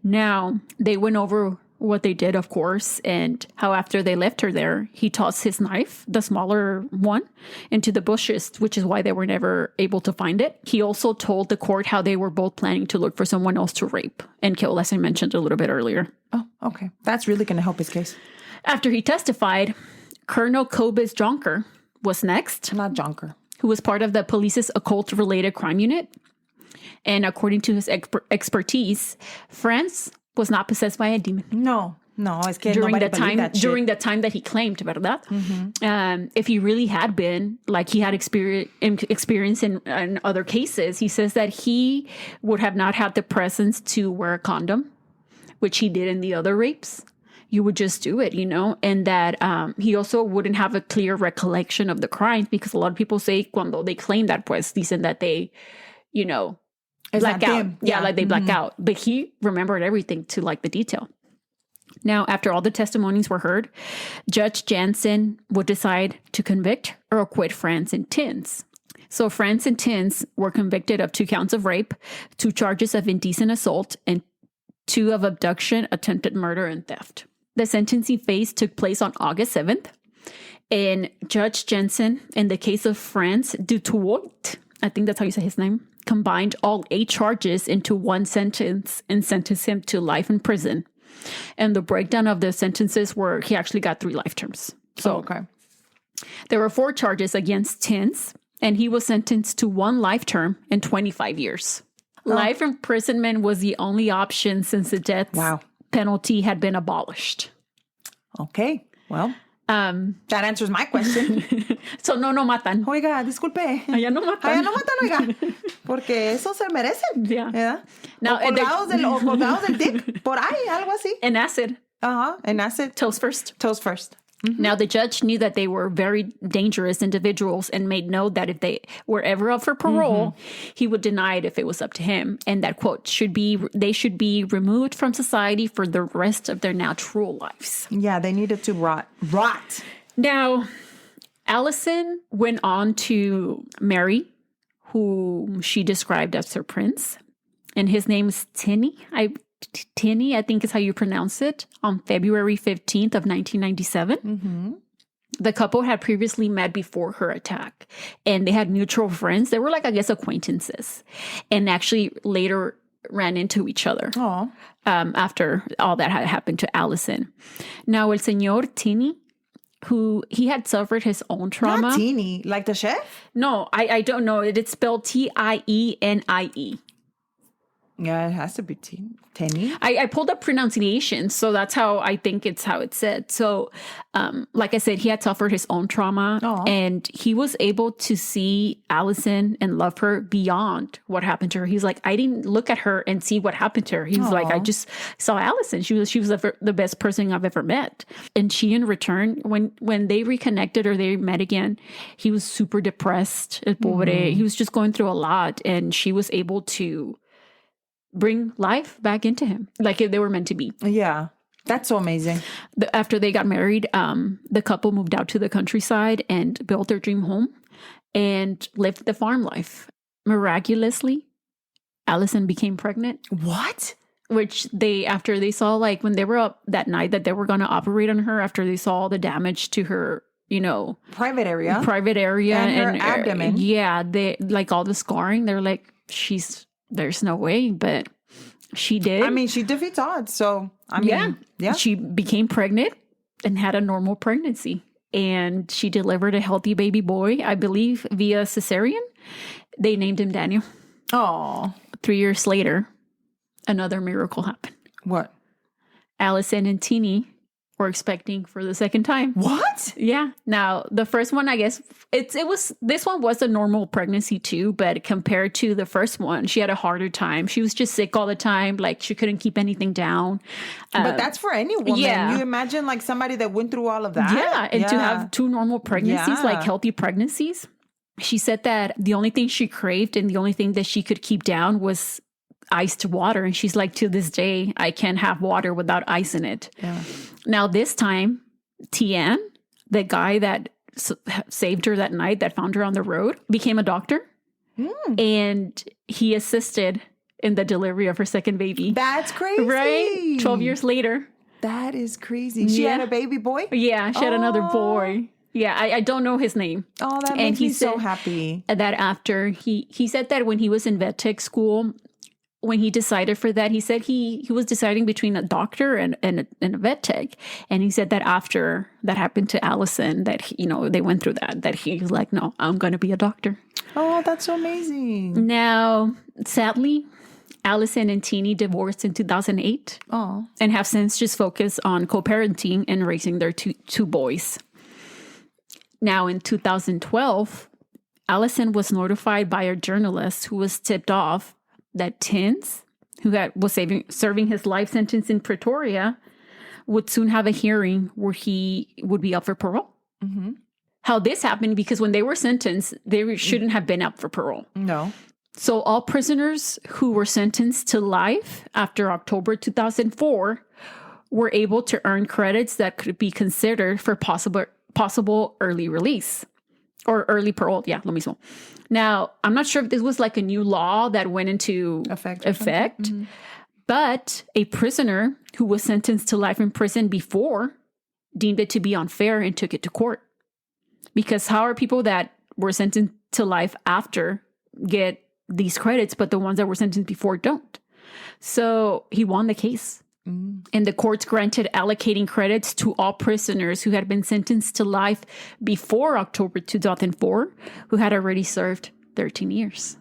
Now, they went over what they did, of course, and how after they left her there, he tossed his knife, the smaller one, into the bushes, which is why they were never able to find it. He also told the court how they were both planning to look for someone else to rape and kill, as I mentioned a little bit earlier. Oh, okay. That's really going to help his case. After he testified, Colonel Cobus Jonker was next. Not Jonker. Who was part of the police's occult-related crime unit. And according to his expertise, Franz was not possessed by a demon. No, es que during nobody the time that shit. during the time that he claimed, ¿verdad? If he really had been, like he had experience in other cases, he says that he would have not had the presence to wear a condom, which he did in the other rapes. You would just do it, and that he also wouldn't have a clear recollection of the crimes, because a lot of people say cuando they claim that, pues, dicen that they, black out. Yeah, like they black out. But he remembered everything to like the detail. Now, after all the testimonies were heard, Judge Jansen would decide to convict or acquit Franz and Tins. So Franz and Tins were convicted of 2 counts of rape, 2 charges of indecent assault, and 2 of abduction, attempted murder, and theft. The sentencing phase took place on August 7th. And Judge Jansen, in the case of Franz Dutoit, I think that's how you say his name, combined all 8 charges into one sentence and sentenced him to life in prison. And the breakdown of the sentences were he actually got 3 life terms. So okay. There were 4 charges against Tins, and he was sentenced to 1 life term and 25 years. Life imprisonment was the only option since the death penalty had been abolished. Okay, well, that answers my question. So no matan. Oiga, disculpe. Allá no matan. Oiga. Porque eso se merecen. Yeah. Now, colgados del dick, por ahí, algo así. And acid. And acid. Toes first. Mm-hmm. Now, the judge knew that they were very dangerous individuals and made note that if they were ever up for parole, he would deny it if it was up to him. And that, quote, they should be removed from society for the rest of their natural lives. Yeah, they needed to rot. Now, Alison went on to marry who she described as her prince. And his name is Tinny. Tinny, I think is how you pronounce it, on February 15th of 1997. The couple had previously met before her attack, and they had mutual friends. They were like, I guess, acquaintances, and actually later ran into each other after all that had happened to Alison. Now, el señor Tinny, who he had suffered his own trauma. Not Tinny, like the chef? No, I don't know. It's spelled Tienie. Yeah, it has to be Tinny. I pulled up pronunciations, so that's how I think it's how it's said. So, like I said, he had suffered his own trauma, and he was able to see Alison and love her beyond what happened to her. He's like, I didn't look at her and see what happened to her. He was like, I just saw Alison. She was the best person I've ever met. And she, in return, when they reconnected or they met again, he was super depressed. El pobre. He was just going through a lot, and she was able to bring life back into him like they were meant to be. Yeah, that's so amazing. After they got married, the couple moved out to the countryside and built their dream home and lived the farm life. Miraculously, Alison became pregnant. What? Which after they saw, like when they were up that night that they were going to operate on her, after they saw the damage to her private area. And her abdomen. Yeah, they like all the scarring. They're like, there's no way, but she did. I mean, she defeats odds. So, I mean, yeah. She became pregnant and had a normal pregnancy. And she delivered a healthy baby boy, I believe, via cesarean. They named him Daniel. Oh. 3 years later, another miracle happened. What? Alison and Teeny were expecting for the second time. What? Yeah. Now, the first one, I guess, this one was a normal pregnancy too, but compared to the first one, she had a harder time. She was just sick all the time. Like, she couldn't keep anything down. But that's for any woman. Yeah. You imagine like somebody that went through all of that. Yeah. And to have 2 normal pregnancies, like healthy pregnancies. She said that the only thing she craved and the only thing that she could keep down was iced water. And she's like, to this day, I can't have water without ice in it. Yeah. Now, this time, Thamm, the guy that saved her that night, that found her on the road, became a doctor. And he assisted in the delivery of her second baby. That's crazy. Right? 12 years later. That is crazy. She had a baby boy? Yeah, she had another boy. Yeah, I don't know his name. Oh, that makes me so happy. That after he said that when he was in vet tech school, when he decided for that, he said he was deciding between a doctor and a vet tech. And he said that after that happened to Alison, that, they went through that he was like, no, I'm going to be a doctor. Oh, that's so amazing. Now, sadly, Alison and Teeny divorced in 2008 and have since just focused on co-parenting and raising their two boys. Now, in 2012, Alison was notified by a journalist who was tipped off that Tins, who was serving his life sentence in Pretoria, would soon have a hearing where he would be up for parole. Mm-hmm. How this happened, because when they were sentenced, they shouldn't have been up for parole. No. So all prisoners who were sentenced to life after October 2004 were able to earn credits that could be considered for possible early release. Or early parole. Yeah, let me see. Now, I'm not sure if this was like a new law that went into effect. Mm-hmm. But a prisoner who was sentenced to life in prison before deemed it to be unfair and took it to court. Because how are people that were sentenced to life after get these credits, but the ones that were sentenced before don't? So he won the case. And the courts granted allocating credits to all prisoners who had been sentenced to life before October 2004, who had already served 13 years.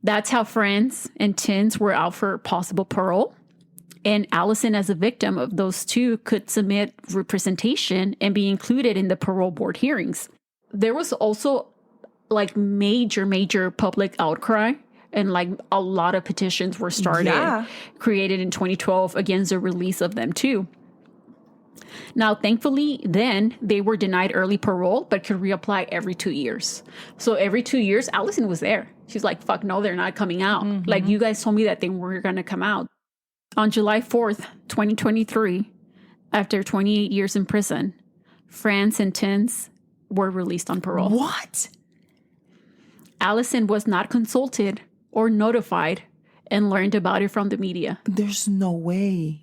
That's how Franz and Tins were out for possible parole. And Alison, as a victim of those two, could submit representation and be included in the parole board hearings. There was also like major public outcry. And like a lot of petitions were started, created in 2012 against the release of them too. Now, thankfully, then they were denied early parole, but could reapply every 2 years. So every 2 years, Alison was there. She's like, fuck no, they're not coming out. Mm-hmm. Like, you guys told me that they were going to come out. On July 4th, 2023, after 28 years in prison, Franz and Tins were released on parole. What? Alison was not consulted or notified and learned about it from the media. There's no way.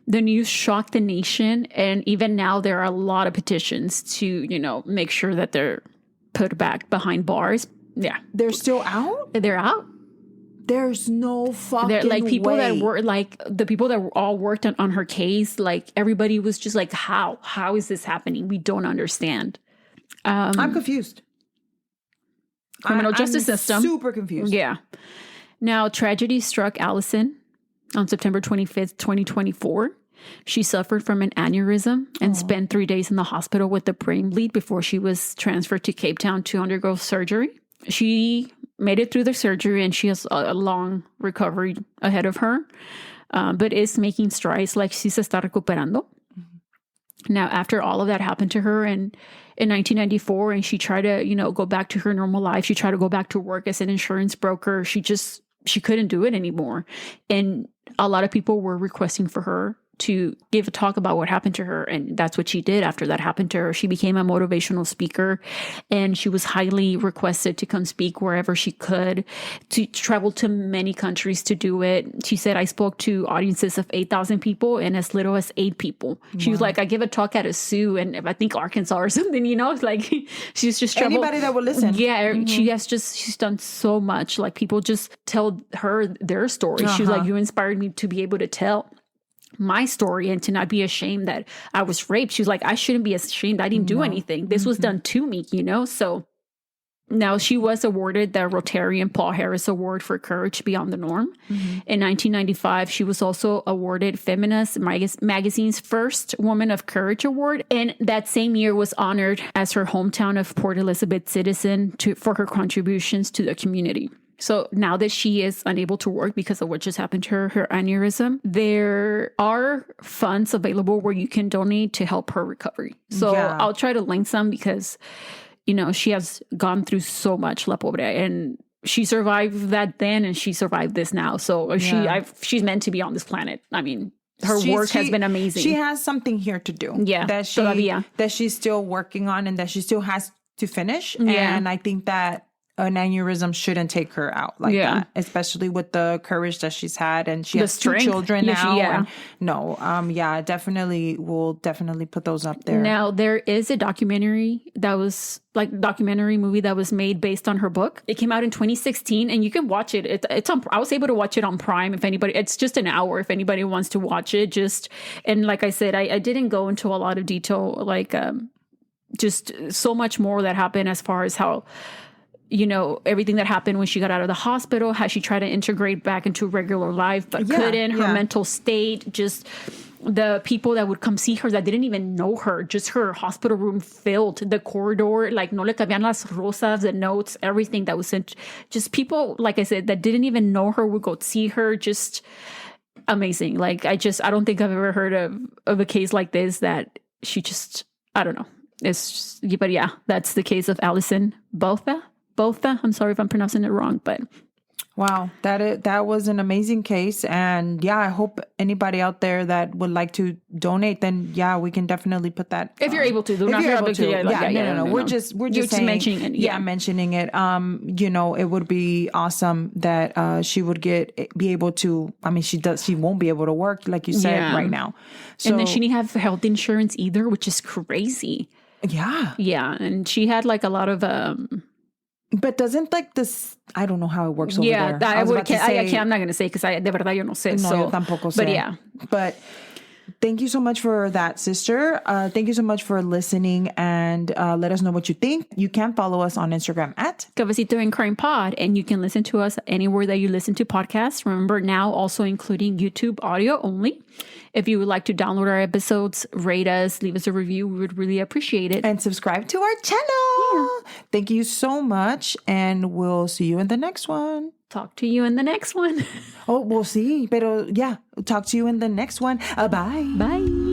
The news shocked the nation, and even now there are a lot of petitions to, make sure that they're put back behind bars. Yeah. They're still out? They're out. There's no fucking they're like people way. That were like the people that all worked on her case, like everybody was just like, how is this happening? We don't understand. I'm confused. Criminal justice system. Super confused. Yeah. Now, tragedy struck Alison on September 25th, 2024. She suffered from an aneurysm and spent 3 days in the hospital with a brain bleed before she was transferred to Cape Town to undergo surgery. She made it through the surgery and she has a long recovery ahead of her, but is making strides, like she se está recuperando. Now, after all of that happened to her in 1994, and she tried to, go back to her normal life. She tried to go back to work as an insurance broker. She couldn't do it anymore. And a lot of people were requesting for her to give a talk about what happened to her. And that's what she did after that happened to her. She became a motivational speaker, and she was highly requested to come speak wherever she could, to travel to many countries to do it. She said, I spoke to audiences of 8,000 people and as little as 8 people. She was like, I give a talk at a zoo and I think Arkansas or something, it's like she's just traveled. Anybody that will listen. Yeah, she's done so much. Like people just tell her their story. She was like, you inspired me to be able to tell my story and to not be ashamed that I was raped. She was like, I shouldn't be ashamed. I didn't do anything. This was done to me, So now she was awarded the Rotarian Paul Harris Award for Courage Beyond the Norm. In 1995, she was also awarded Feminist Magazine's first Woman of Courage Award. And that same year was honored as her hometown of Port Elizabeth citizen for her contributions to the community. So now that she is unable to work because of what just happened to her aneurysm, there are funds available where you can donate to help her recovery. So I'll try to link some because, she has gone through so much, La Pobre, and she survived that then and she survived this now. So she's meant to be on this planet. I mean, her work has been amazing. She has something here to do. Yeah. That she's still working on and that she still has to finish. Yeah. And I think that an aneurysm shouldn't take her out like that, especially with the courage that she's had, and she has 2 children now. We'll definitely put those up there. Now there is a documentary movie that was made based on her book. It came out in 2016, and you can watch it. It's on. I was able to watch it on Prime. If anybody, it's just an hour. If anybody wants to watch it, and like I said, I didn't go into a lot of detail, just so much more that happened as far as how, everything that happened when she got out of the hospital, how she tried to integrate back into regular life, but couldn't, her mental state, just the people that would come see her that didn't even know her, just her hospital room filled, the corridor, like no le cabían las rosas, the notes, everything that was sent, just people, like I said, that didn't even know her would go see her, just amazing. Like, I don't think I've ever heard of a case like this that she just, I don't know. But yeah, that's the case of Alison Botha. I'm sorry if I'm pronouncing it wrong, but wow, that was an amazing case. And I hope anybody out there that would like to donate, then we can definitely put that. If you're able to, no. We're just saying, mentioning it. Mentioning it. It would be awesome that she would be able to. I mean, she won't be able to work like you said right now. So, and then she didn't have health insurance either, which is crazy. Yeah, and she had like a lot of. But doesn't this, I don't know how it works over there. I'm not going to say because de verdad yo no sé. Yo tampoco sé. But yeah. But thank you so much for that, sister. Thank you so much for listening, and let us know what you think. You can follow us on Instagram at Cafecito and Crime Pod, and you can listen to us anywhere that you listen to podcasts. Remember, now also including YouTube audio only. If you would like to download our episodes, rate us, leave us a review, we would really appreciate it. And subscribe to our channel. Thank you so much, and we'll see you in the next one. Talk to you in the next one. We'll see. Pero talk to you in the next one. Bye. Bye.